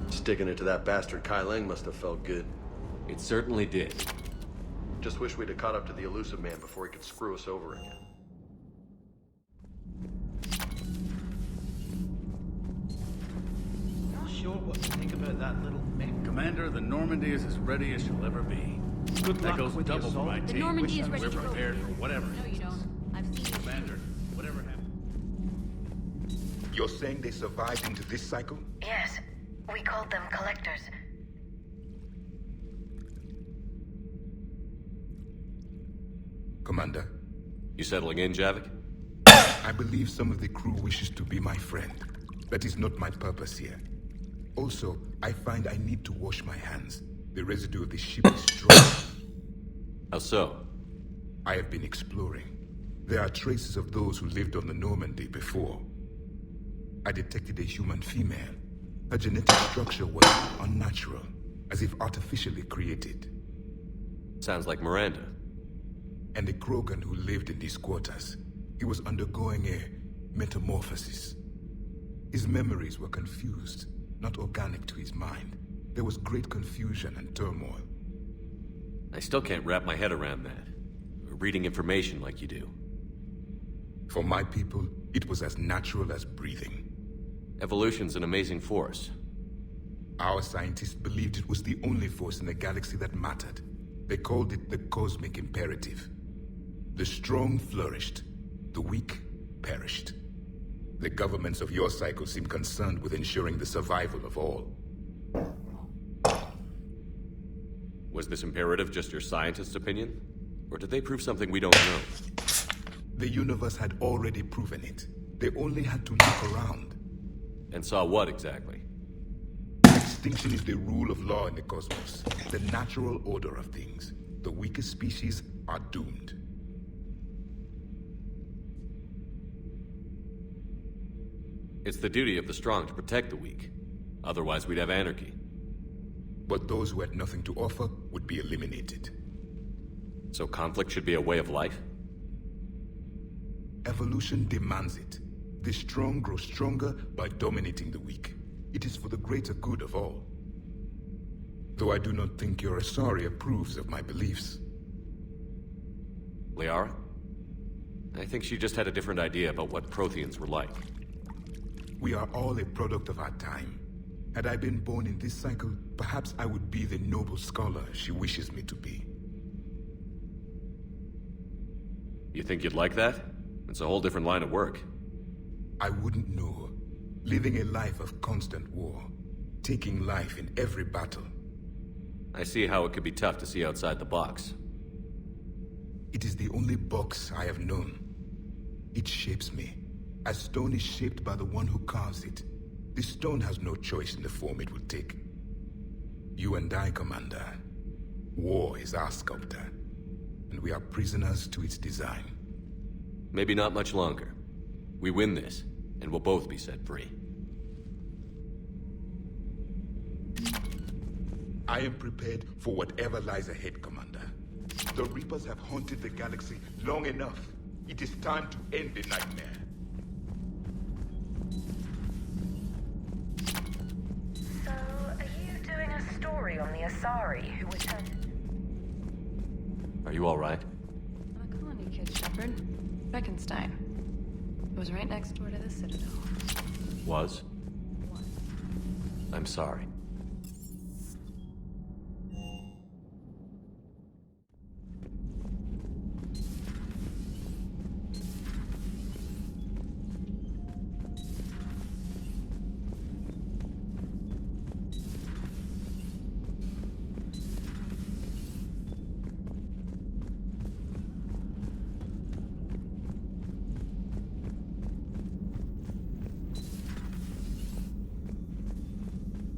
Sticking it to that bastard Kai Lang must have felt good. It certainly did. Just wish we'd have caught up to the elusive man before he could screw us over again. Not sure what to think about that little mech. Commander, the Normandy is as ready as she'll ever be. Good that goes double for my team. The Normandy is ready We're to go. prepared for whatever. No, you don't. I've seen you. Commander, whatever happens. You're saying they survived into this cycle? Yes. We called them collectors. Commander? You settling in, Javik? I believe some of the crew wishes to be my friend. That is not my purpose here. Also, I find I need to wash my hands. The residue of the ship is strong. How so? I have been exploring. There are traces of those who lived on the Normandy before. I detected a human female. Her genetic structure was unnatural, as if artificially created. Sounds like Miranda. And the Krogan who lived in these quarters. He was undergoing a metamorphosis. His memories were confused, not organic to his mind. There was great confusion and turmoil. I still can't wrap my head around that. Reading information like you do. For my people, it was as natural as breathing. Evolution's an amazing force. Our scientists believed it was the only force in the galaxy that mattered. They called it the cosmic imperative. The strong flourished, the weak perished. The governments of your cycle seem concerned with ensuring the survival of all. Was this imperative just your scientist's opinion? Or did they prove something we don't know? The universe had already proven it. They only had to look around. And saw what exactly? Extinction is the rule of law in the cosmos, the natural order of things. The weakest species are doomed. It's the duty of the strong to protect the weak. Otherwise, we'd have anarchy. But those who had nothing to offer would be eliminated. So conflict should be a way of life? Evolution demands it. The strong grow stronger by dominating the weak. It is for the greater good of all. Though I do not think your Asari approves of my beliefs. Liara? I think she just had a different idea about what Protheans were like. We are all a product of our time. Had I been born in this cycle, perhaps I would be the noble scholar she wishes me to be. You think you'd like that? It's a whole different line of work. I wouldn't know. Living a life of constant war. Taking life in every battle. I see how it could be tough to see outside the box. It is the only box I have known. It shapes me, as stone is shaped by the one who carves it. The stone has no choice in the form it will take. You and I, Commander. War is our sculptor, and we are prisoners to its design. Maybe not much longer. We win this, and we'll both be set free. I am prepared for whatever lies ahead, Commander. The Reapers have haunted the galaxy long enough. It is time to end the nightmare. So, are you doing a story on the Asari who was turned... Are you alright? I'm a colony kid, Shepard. Beckenstein. It was right next door to the Citadel. Was? I'm sorry.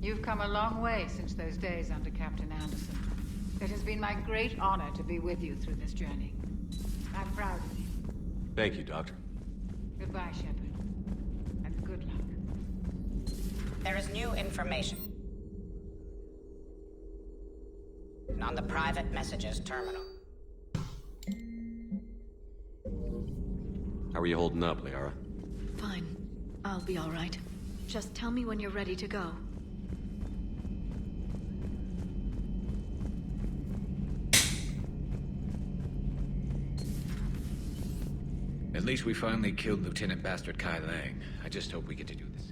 You've come a long way since those days under Captain Anderson. It has been my great honor to be with you through this journey. I'm proud of you. Thank you, Doctor. Goodbye, Shepard. And good luck. There is new information on the private messages terminal. How are you holding up, Liara? Fine. I'll be all right. Just tell me when you're ready to go. At least we finally killed Lieutenant Bastard Kai Lang. I just hope we get to do the same.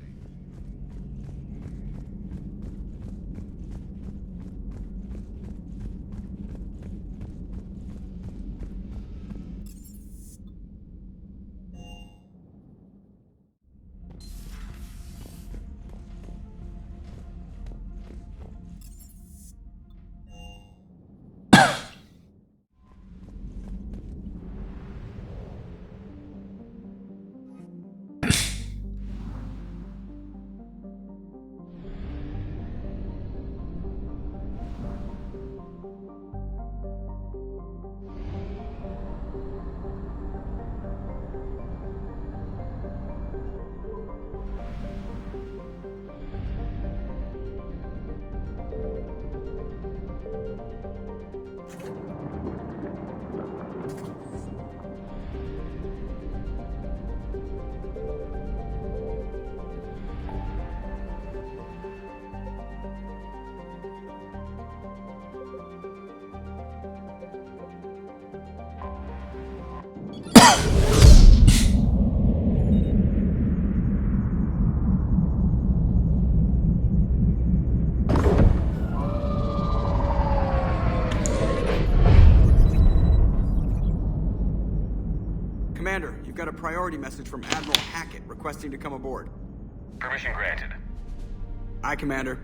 Commander, you've got a priority message from Admiral Hackett requesting to come aboard. Permission granted. Aye, Commander.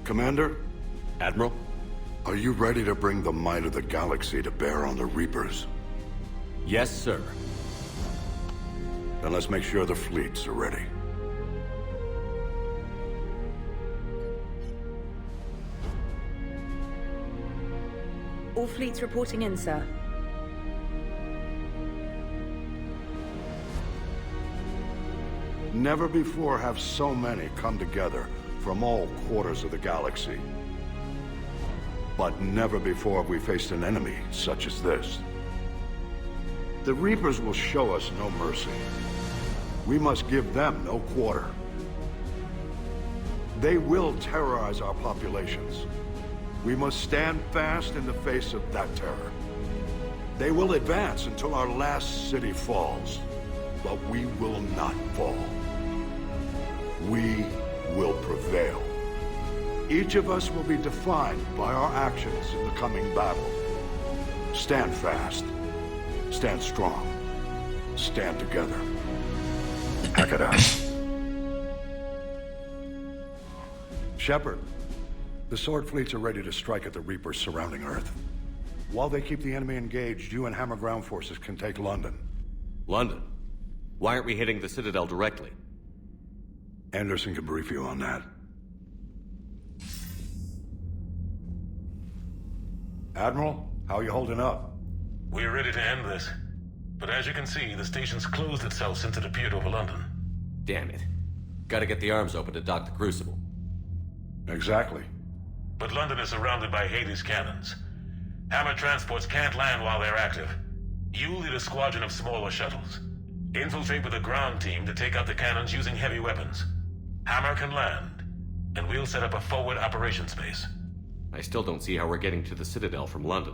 Commander? Admiral? Are you ready to bring the might of the galaxy to bear on the Reapers? Yes, sir. Then let's make sure the fleets are ready. All fleets reporting in, sir. Never before have so many come together from all quarters of the galaxy. But never before have we faced an enemy such as this. The Reapers will show us no mercy. We must give them no quarter. They will terrorize our populations. We must stand fast in the face of that terror. They will advance until our last city falls, but we will not fall. We will prevail. Each of us will be defined by our actions in the coming battle. Stand fast. Stand strong. Stand together. Hack it out. Shepard, the Sword fleets are ready to strike at the Reapers surrounding Earth. While they keep the enemy engaged, you and Hammer ground forces can take London. London? Why aren't we hitting the Citadel directly? Anderson can brief you on that. Admiral, how are you holding up? We're ready to end this. But as you can see, the station's closed itself since it appeared over London. Damn it. Gotta get the arms open to dock the Crucible. Exactly. But London is surrounded by Hades cannons. Hammer transports can't land while they're active. You lead a squadron of smaller shuttles. Infiltrate with a ground team to take out the cannons using heavy weapons. Hammer can land, and we'll set up a forward operations base. I still don't see how we're getting to the Citadel from London.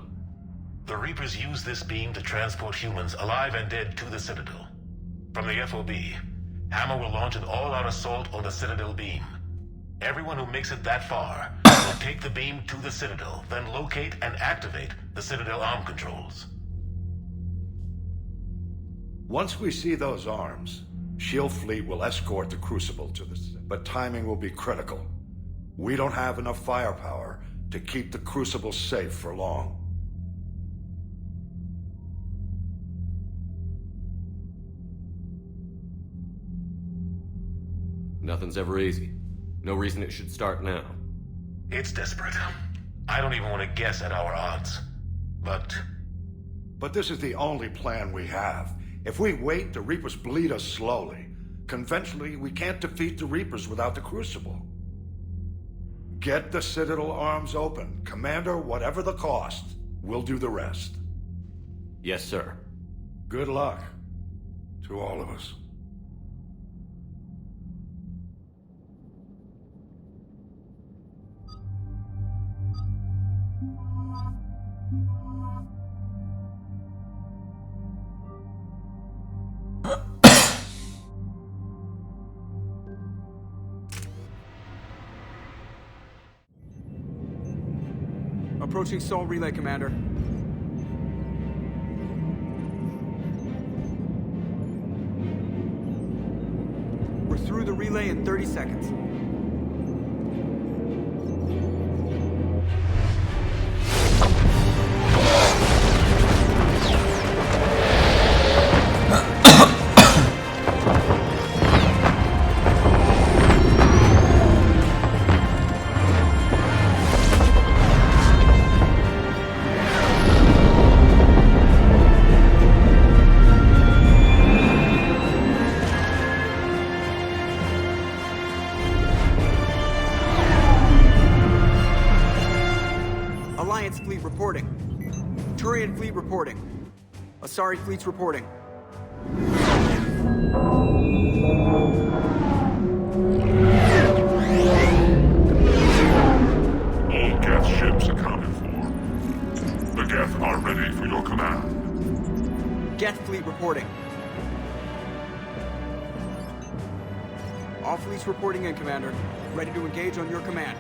The Reapers use this beam to transport humans, alive and dead, to the Citadel. From the FOB, Hammer will launch an all-out assault on the Citadel beam. Everyone who makes it that far will take the beam to the Citadel, then locate and activate the Citadel arm controls. Once we see those arms, SHIELD fleet will escort the Crucible to the Citadel. But timing will be critical. We don't have enough firepower to keep the Crucible safe for long. Nothing's ever easy. No reason it should start now. It's desperate. I don't even want to guess at our odds. But this is the only plan we have. If we wait, the Reapers bleed us slowly. Conventionally, we can't defeat the Reapers without the Crucible. Get the Citadel arms open. Commander, whatever the cost, we'll do the rest. Yes, sir. Good luck to all of us. Approaching Sol Relay, Commander. We're through the relay in 30 seconds. Fleet reporting. Turian fleet reporting. Asari fleets reporting. All Geth ships accounted for. The Geth are ready for your command. Geth fleet reporting. All fleets reporting in, Commander. Ready to engage on your command.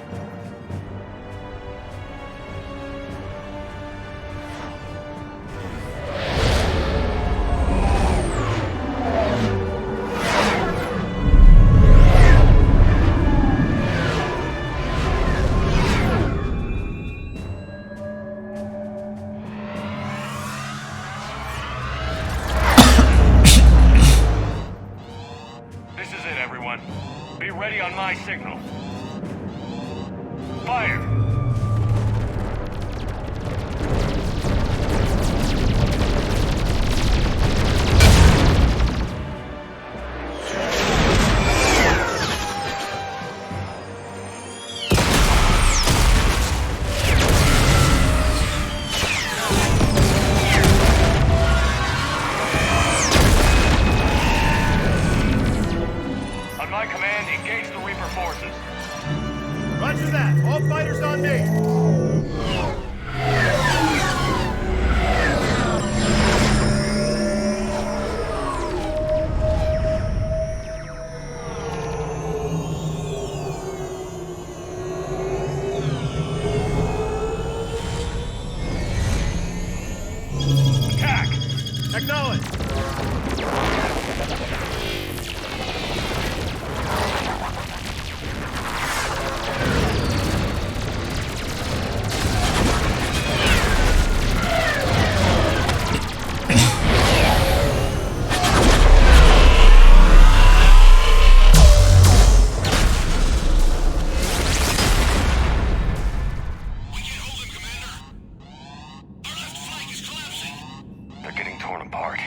ready on my signal. Fire! On my command, engage the Reaper forces. Roger that. All fighters on me. Attack! Acknowledge. They're getting torn apart.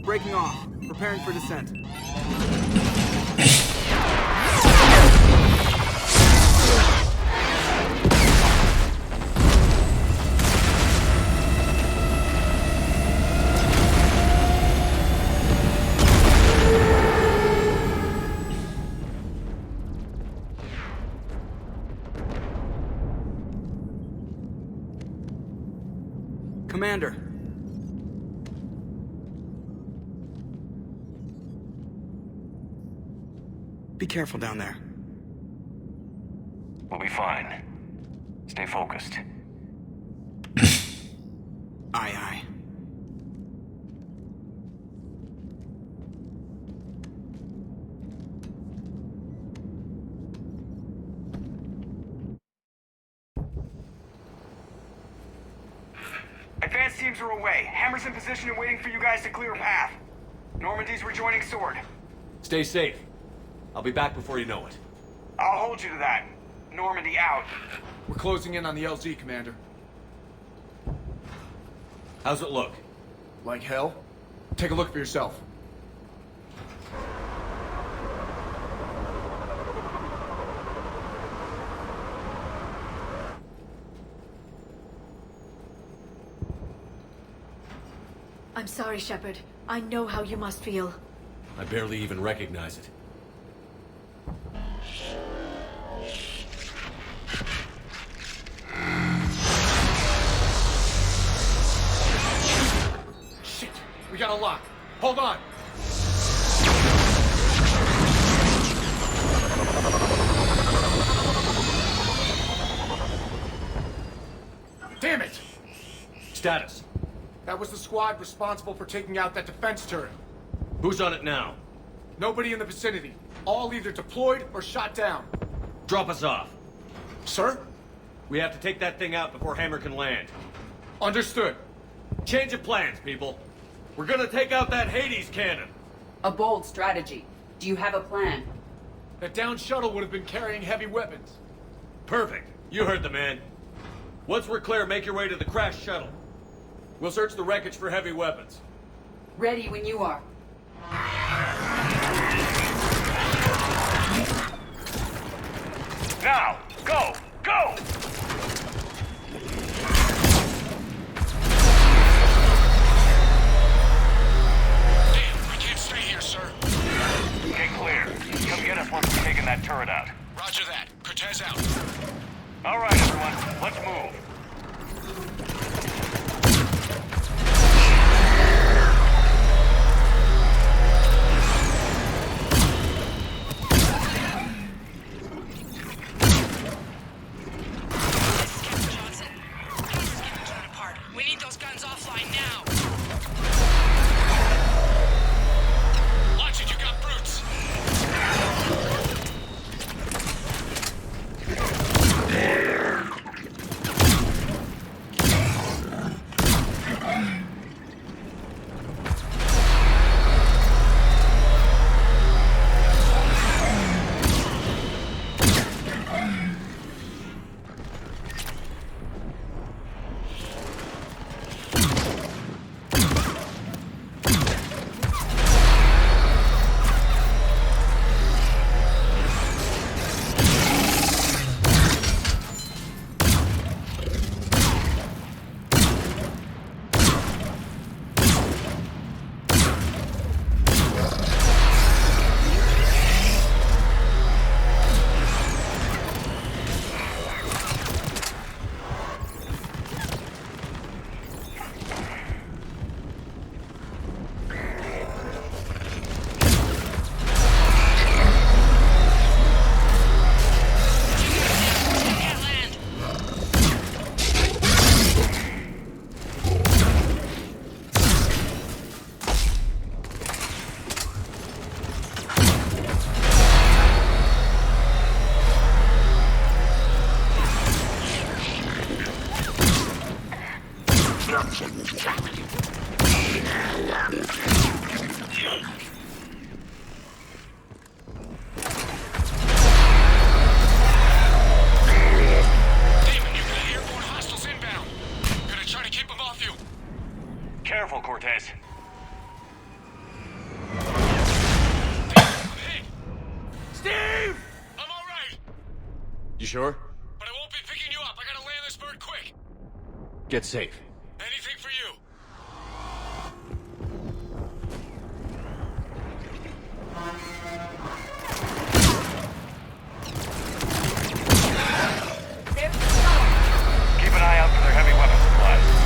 Breaking off. Preparing for descent. Commander. Be careful down there. We'll be fine. Stay focused. Aye, aye. Advanced teams are away. Hammer's in position and waiting for you guys to clear a path. Normandy's rejoining Sword. Stay safe. I'll be back before you know it. I'll hold you to that. Normandy out. We're closing in on the LZ, Commander. How's it look? Like hell? Take a look for yourself. I'm sorry, Shepard. I know how you must feel. I barely even recognize it. Shit! We got a lock. Hold on! Damn it! Status. That was the squad responsible for taking out that defense turret. Who's on it now? Nobody in the vicinity. All either deployed or shot down. Drop us off. Sir? We have to take that thing out before Hammer can land. Understood. Change of plans, people. We're gonna take out that Hades cannon. A bold strategy. Do you have a plan? That down shuttle would have been carrying heavy weapons. Perfect. You heard the man. Once we're clear, make your way to the crashed shuttle. We'll search the wreckage for heavy weapons. Ready when you are. Now! Go! Go! Damn, we can't stay here, sir. Get clear. Come get us once we've taken that turret out. Roger that. Cortez out. All right, everyone. Let's move. sure? But I won't be picking you up. I gotta land this bird quick. Get safe. Anything for you. Keep an eye out for their heavy weapon supplies.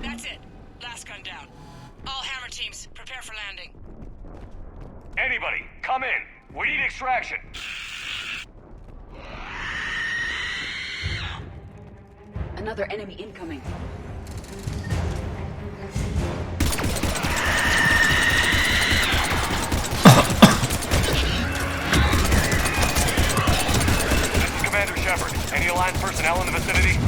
That's it. Last gun down. All hammer teams, prepare for landing. Anybody, come in. We need extraction. Another enemy incoming. This is Commander Shepard. Any Alliance personnel in the vicinity?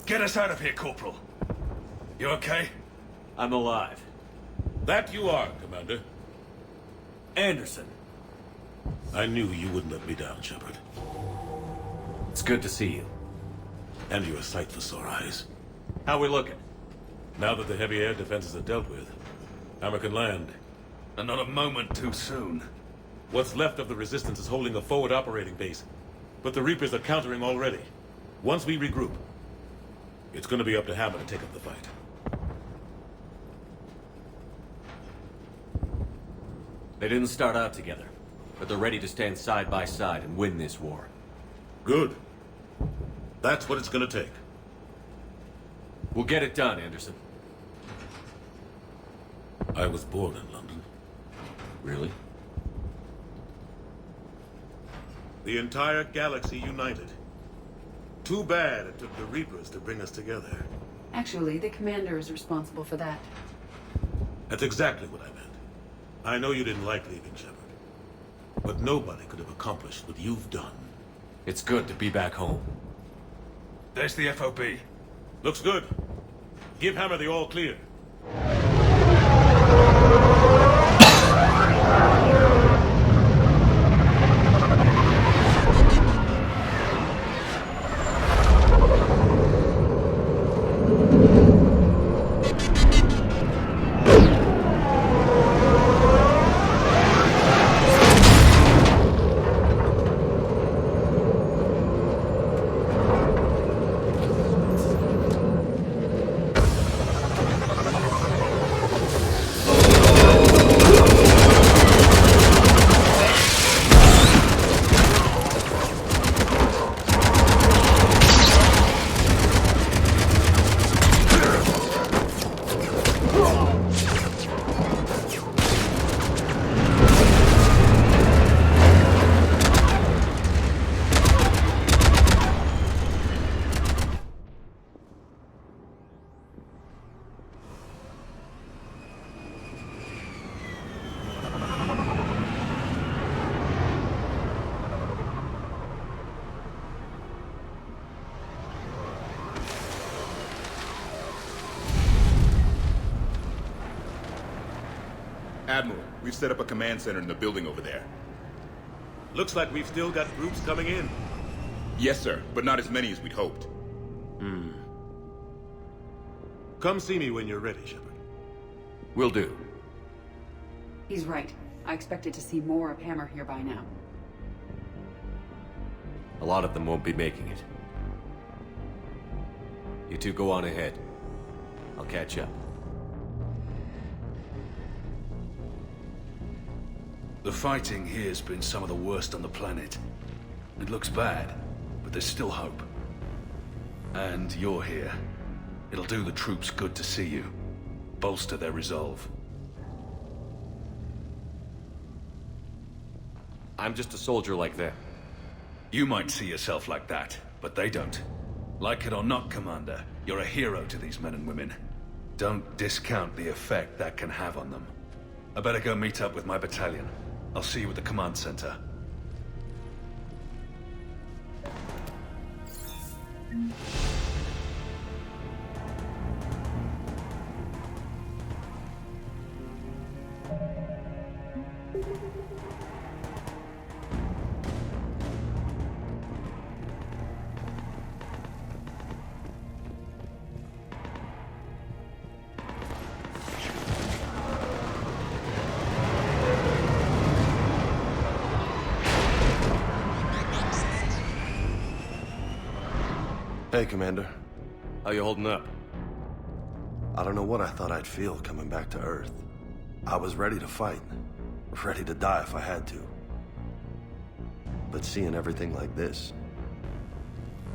Get us out of here, Corporal. You okay? I'm alive. That you are, Commander. Anderson. I knew you wouldn't let me down, Shepard. It's good to see you. And you're a sight for sore eyes. How we looking? Now that the heavy air defenses are dealt with, Hammer can land. And not a moment too soon. What's left of the Resistance is holding a forward operating base, but the Reapers are countering already. Once we regroup, it's gonna be up to Hammer to take up the fight. They didn't start out together, but they're ready to stand side by side and win this war. Good. That's what it's gonna take. We'll get it done, Anderson. I was born in London. Really? The entire galaxy united. Too bad it took the Reapers to bring us together. Actually, the commander is responsible for that. That's exactly what I meant. I know you didn't like leaving, Shepard. But nobody could have accomplished what you've done. It's good to be back home. There's the FOB. Looks good. Give Hammer the all clear. Admiral, we've set up a command center in the building over there. Looks like we've still got groups coming in. Yes, sir, but not as many as we'd hoped. Come see me when you're ready, Shepard. Will do. He's right. I expected to see more of Hammer here by now. A lot of them won't be making it. You two go on ahead. I'll catch up. The fighting here's been some of the worst on the planet. It looks bad, but there's still hope. And you're here. It'll do the troops good to see you. Bolster their resolve. I'm just a soldier like them. You might see yourself like that, but they don't. Like it or not, Commander, you're a hero to these men and women. Don't discount the effect that can have on them. I better go meet up with my battalion. I'll see you at the command center. Hey, Commander. How you holding up? I don't know what I thought I'd feel coming back to Earth. I was ready to fight. Ready to die if I had to. But seeing everything like this...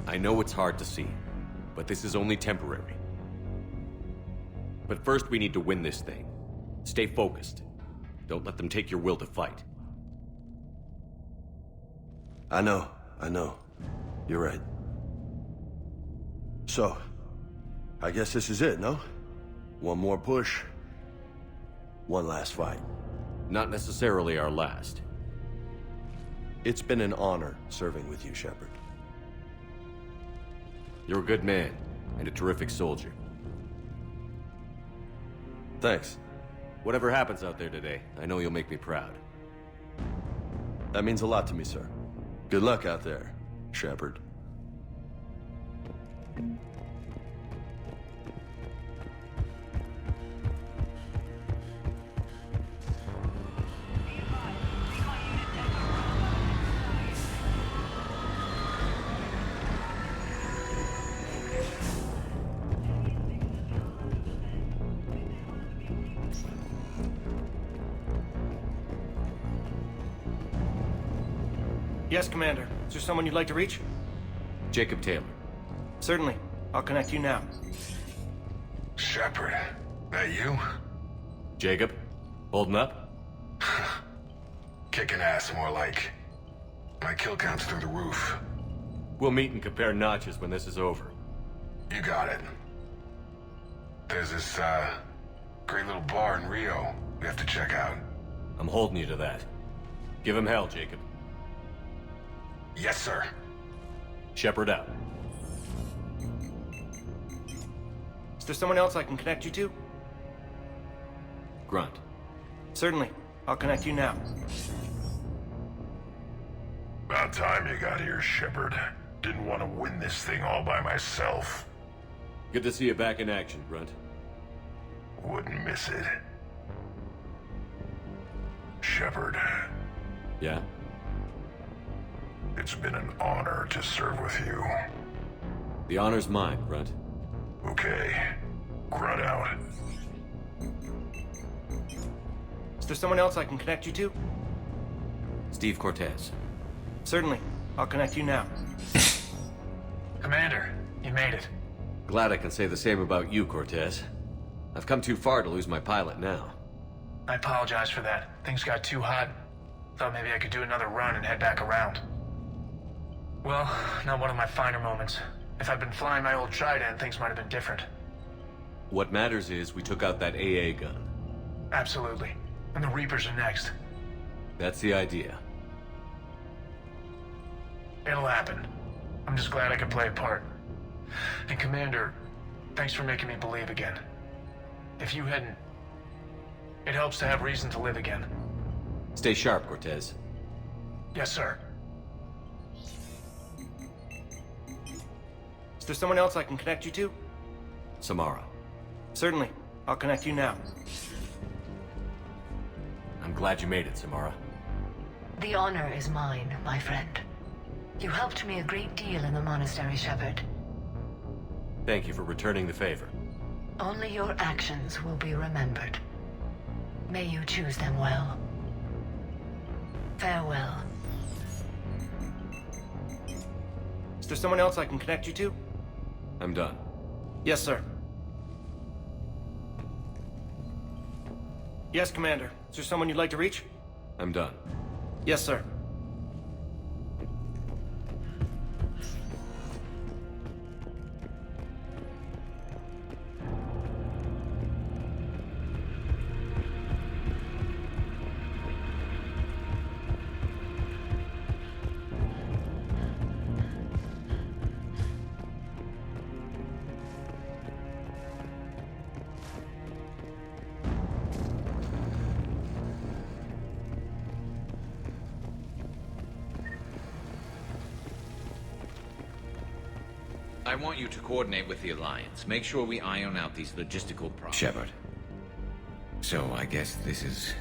I know it's hard to see, but this is only temporary. But first we need to win this thing. Stay focused. Don't let them take your will to fight. I know. You're right. So, I guess this is it, no? One more push. One last fight. Not necessarily our last. It's been an honor serving with you, Shepard. You're a good man, and a terrific soldier. Thanks. Whatever happens out there today, I know you'll make me proud. That means a lot to me, sir. Good luck out there, Shepard. Yes, Commander. Is there someone you'd like to reach? Jacob Taylor. Certainly. I'll connect you now. Shepard, that you? Jacob? Holding up? Kicking ass, more like. My kill count's through the roof. We'll meet and compare notches when this is over. You got it. There's this, great little bar in Rio we have to check out. I'm holding you to that. Give him hell, Jacob. Yes, sir. Shepard out. Is there someone else I can connect you to? Grunt. Certainly. I'll connect you now. About time you got here, Shepard. Didn't want to win this thing all by myself. Good to see you back in action, Grunt. Wouldn't miss it. Shepard. Yeah? It's been an honor to serve with you. The honor's mine, Grunt. Okay. Grunt out. Is there someone else I can connect you to? Steve Cortez. Certainly. I'll connect you now. Commander, you made it. Glad I can say the same about you, Cortez. I've come too far to lose my pilot now. I apologize for that. Things got too hot. Thought maybe I could do another run and head back around. Well, not one of my finer moments. If I'd been flying my old Trident, things might have been different. What matters is we took out that AA gun. Absolutely. And the Reapers are next. That's the idea. It'll happen. I'm just glad I could play a part. And Commander, thanks for making me believe again. If you hadn't... It helps to have reason to live again. Stay sharp, Cortez. Yes, sir. Is there someone else I can connect you to? Samara. Certainly. I'll connect you now. I'm glad you made it, Samara. The honor is mine, my friend. You helped me a great deal in the monastery, Shepard. Thank you for returning the favor. Only your actions will be remembered. May you choose them well. Farewell. Is there someone else I can connect you to? I'm done. Yes, sir. Yes, Commander. Is there someone you'd like to reach? I'm done. Yes, sir. I want you to coordinate with the Alliance. Make sure we iron out these logistical problems. Shepard. So, I guess this is...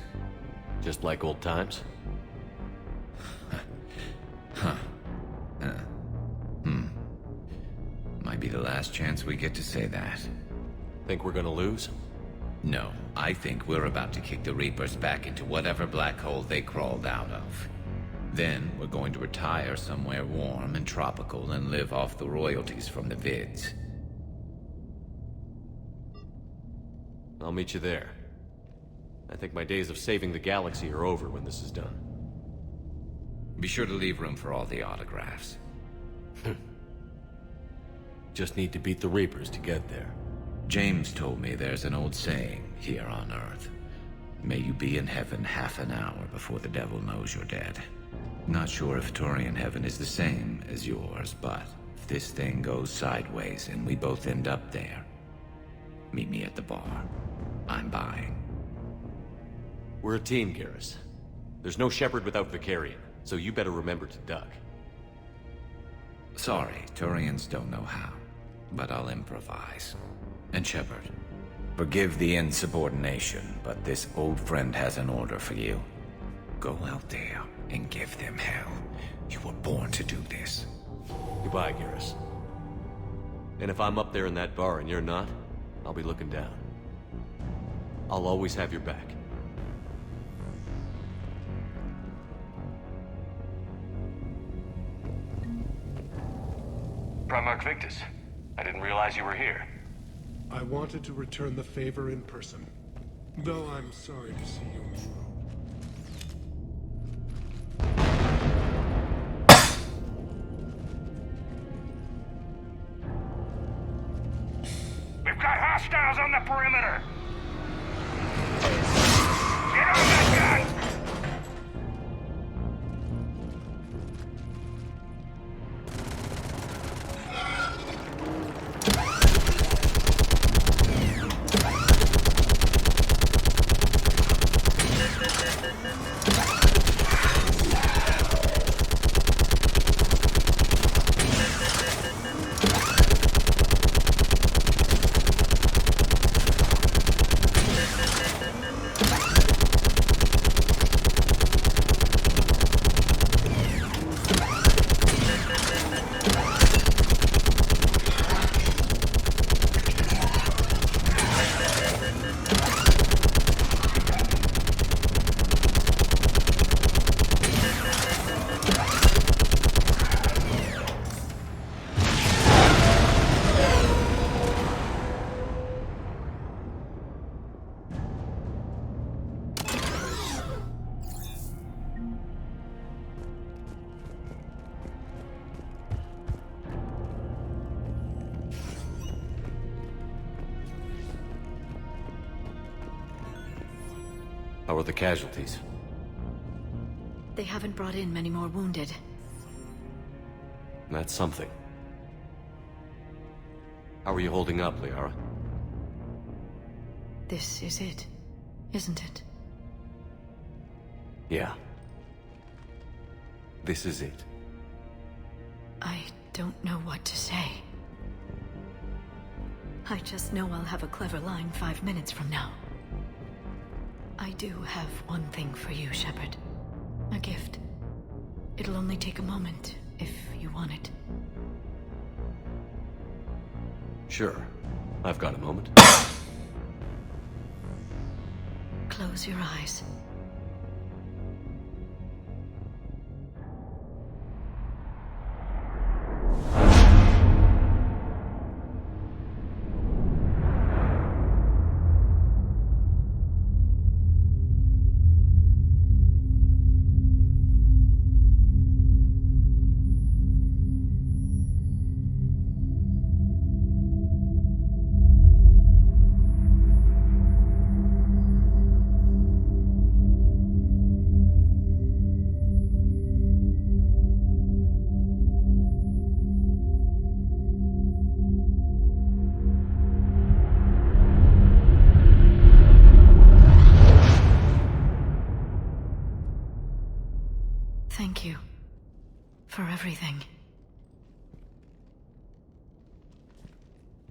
just like old times? Huh. Might be the last chance we get to say that. Think we're gonna lose? No, I think we're about to kick the Reapers back into whatever black hole they crawled out of. Then, we're going to retire somewhere warm and tropical and live off the royalties from the vids. I'll meet you there. I think my days of saving the galaxy are over when this is done. Be sure to leave room for all the autographs. Just need to beat the Reapers to get there. James told me there's an old saying here on Earth. May you be in heaven half an hour before the devil knows you're dead. Not sure if Turian heaven is the same as yours, but if this thing goes sideways and we both end up there, meet me at the bar. I'm buying. We're a team, Garrus. There's no Shepard without Vicarian, so you better remember to duck. Sorry, Turians don't know how, but I'll improvise. And Shepard, forgive the insubordination, but this old friend has an order for you. Go out there and give them hell. You were born to do this. Goodbye, Garrus. And if I'm up there in that bar and you're not, I'll be looking down. I'll always have your back. Primarch Victus, I didn't realize you were here. I wanted to return the favor in person, though I'm sorry to see you go. We've got hostiles on the perimeter! Get on that gun! How are the casualties? They haven't brought in many more wounded. That's something. How are you holding up, Liara? This is it. isn't it? Yeah. This is it. I don't know what to say. I just know I'll have a clever line 5 minutes from now. I do have one thing for you, Shepard. A gift. It'll only take a moment, if you want it. Sure. I've got a moment. Close your eyes. Thank you for everything.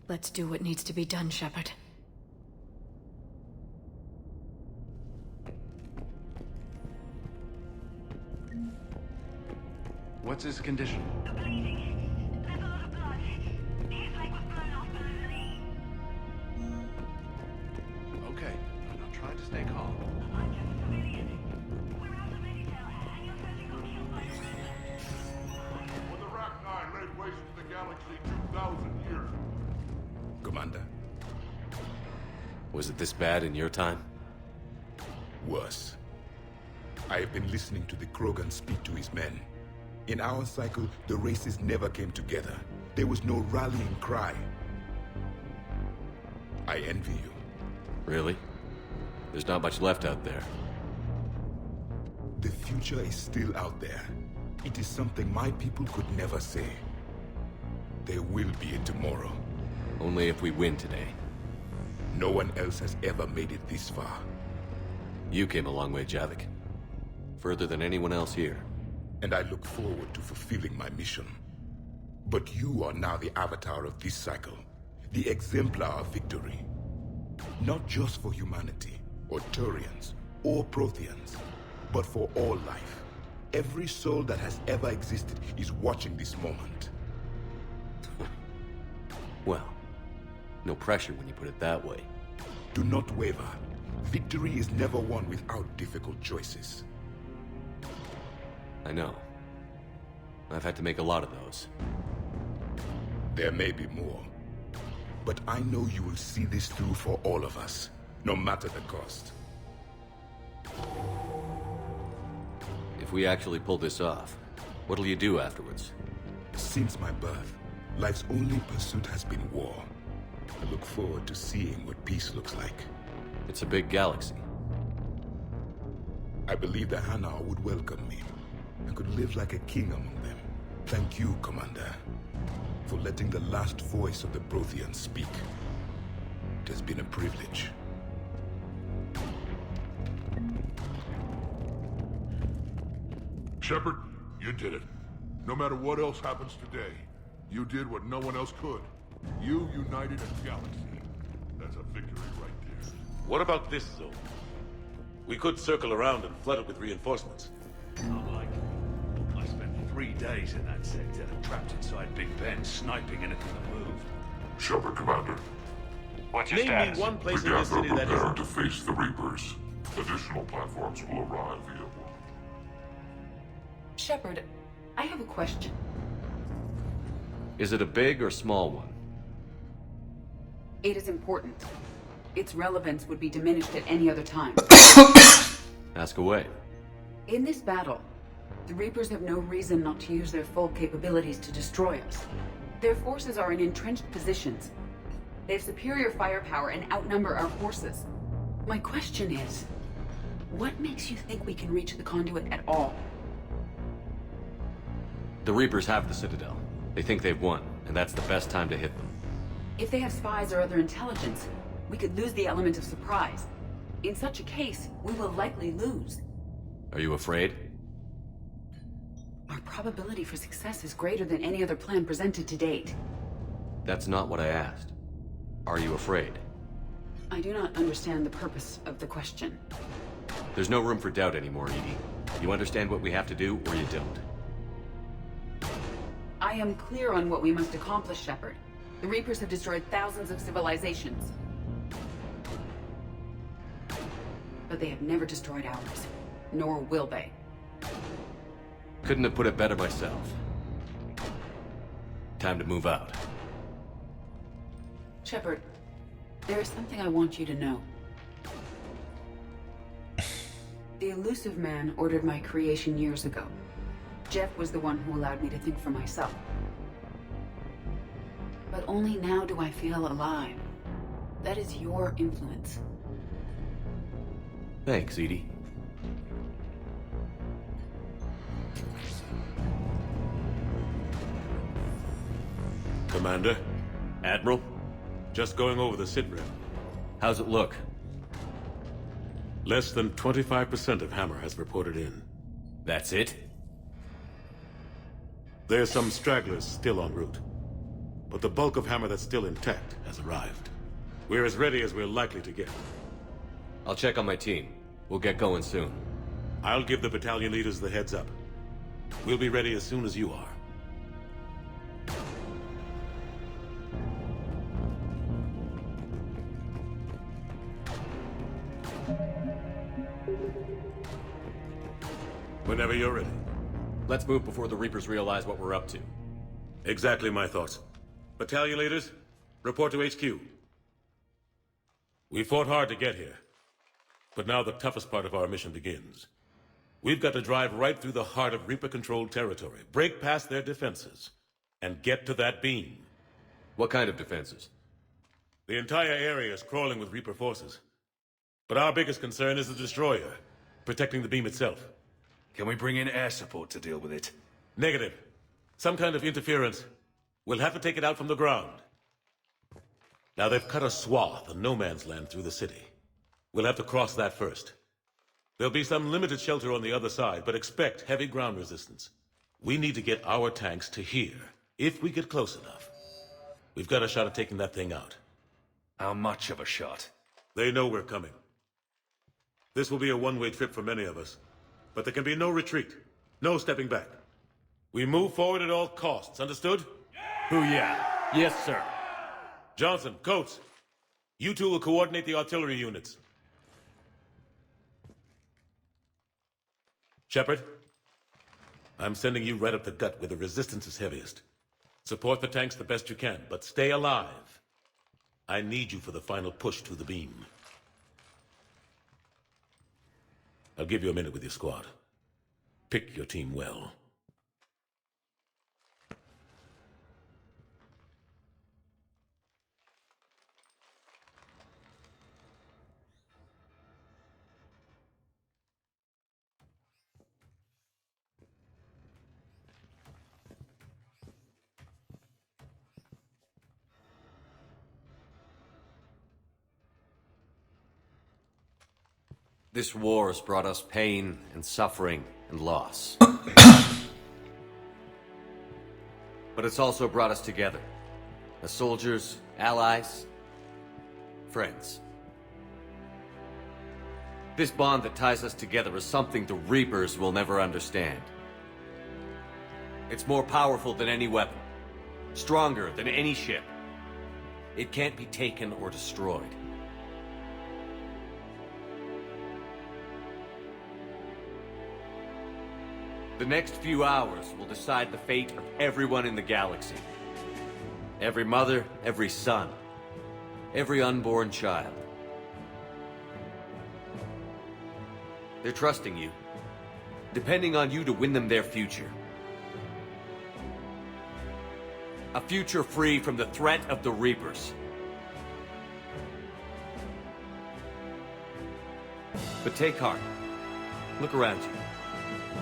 Let's do what needs to be done, Shepard. What's his condition? Okay, I'm trying to stay calm. When the Rachni laid waste to the galaxy 2,000 years. Commander. Was it this bad in your time? Worse. I have been listening to the Krogan speak to his men. In our cycle, the races never came together. There was no rallying cry. I envy you. Really? There's not much left out there. The future is still out there. It is something my people could never say. There will be a tomorrow. Only if we win today. No one else has ever made it this far. You came a long way, Javik. Further than anyone else here. And I look forward to fulfilling my mission. But you are now the avatar of this cycle. The exemplar of victory. Not just for humanity, or Turians, or Protheans, but for all life. Every soul that has ever existed is watching this moment. Well, no pressure when you put it that way. Do not waver. Victory is never won without difficult choices. I know. I've had to make a lot of those. There may be more. But I know you will see this through for all of us, no matter the cost. If we actually pull this off, what'll you do afterwards? Since my birth, life's only pursuit has been war. I look forward to seeing what peace looks like. It's a big galaxy. I believe the Hanar would welcome me. I could live like a king among them. Thank you, Commander, for letting the last voice of the Protheans speak. It has been a privilege. Shepard, you did it. No matter what else happens today, you did what no one else could. You united a galaxy. That's a victory right there. What about this zone? We could circle around and flood it with reinforcements. Not like it. I spent 3 days in that sector, trapped inside Big Ben, sniping anything that moved. Shepard, Commander. What's your status? Name me one place in The this Geth are city that prepared isn't. to face the Reapers. Additional platforms will arrive via one. Shepard, I have a question. Is it a big or small one? It is important. Its relevance would be diminished at any other time. Ask away. In this battle, the Reapers have no reason not to use their full capabilities to destroy us. Their forces are in entrenched positions. They have superior firepower and outnumber our forces. My question is, what makes you think we can reach the conduit at all? The Reapers have the Citadel. They think they've won, and that's the best time to hit them. If they have spies or other intelligence, we could lose the element of surprise. In such a case, we will likely lose. Are you afraid? Our probability for success is greater than any other plan presented to date. That's not what I asked. Are you afraid? I do not understand the purpose of the question. There's no room for doubt anymore, Edie. You understand what we have to do, or you don't. I am clear on what we must accomplish, Shepard. The Reapers have destroyed thousands of civilizations. But they have never destroyed ours. Nor will they. Couldn't have put it better myself. Time to move out. Shepard, there is something I want you to know. The elusive man ordered my creation years ago. Jeff was the one who allowed me to think for myself. But only now do I feel alive. That is your influence. Thanks, Edie. Commander? Admiral? Just going over the sitrep. How's it look? Less than 25% of Hammer has reported in. That's it? There's some stragglers still en route. But the bulk of Hammer that's still intact has arrived. We're as ready as we're likely to get. I'll check on my team. We'll get going soon. I'll give the battalion leaders the heads up. We'll be ready as soon as you are. Whenever you're ready. Let's move before the Reapers realize what we're up to. Exactly my thoughts. Battalion leaders, report to HQ. We fought hard to get here. But now the toughest part of our mission begins. We've got to drive right through the heart of Reaper-controlled territory, break past their defenses, and get to that beam. What kind of defenses? The entire area is crawling with Reaper forces. But our biggest concern is the destroyer, protecting the beam itself. Can we bring in air support to deal with it? Negative. Some kind of interference. We'll have to take it out from the ground. Now they've cut a swath of no man's land through the city. We'll have to cross that first. There'll be some limited shelter on the other side, but expect heavy ground resistance. We need to get our tanks to here, if we get close enough. We've got a shot at taking that thing out. How much of a shot? They know we're coming. This will be a one-way trip for many of us. But there can be no retreat. No stepping back. We move forward at all costs, understood? Booyah. Yes, sir. Johnson, Coates, you two will coordinate the artillery units. Shepard, I'm sending you right up the gut where the resistance is heaviest. Support the tanks the best you can, but stay alive. I need you for the final push to the beam. I'll give you a minute with your squad. Pick your team well. This war has brought us pain and suffering and loss. But it's also brought us together. As soldiers, allies, friends. This bond that ties us together is something the Reapers will never understand. It's more powerful than any weapon. Stronger than any ship. It can't be taken or destroyed. The next few hours will decide the fate of everyone in the galaxy. Every mother, every son, every unborn child. They're trusting you, depending on you to win them their future. A future free from the threat of the Reapers. But take heart. Look around you.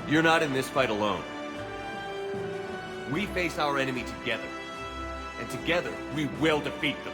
You're not in this fight alone. We face our enemy together. And together, we will defeat them.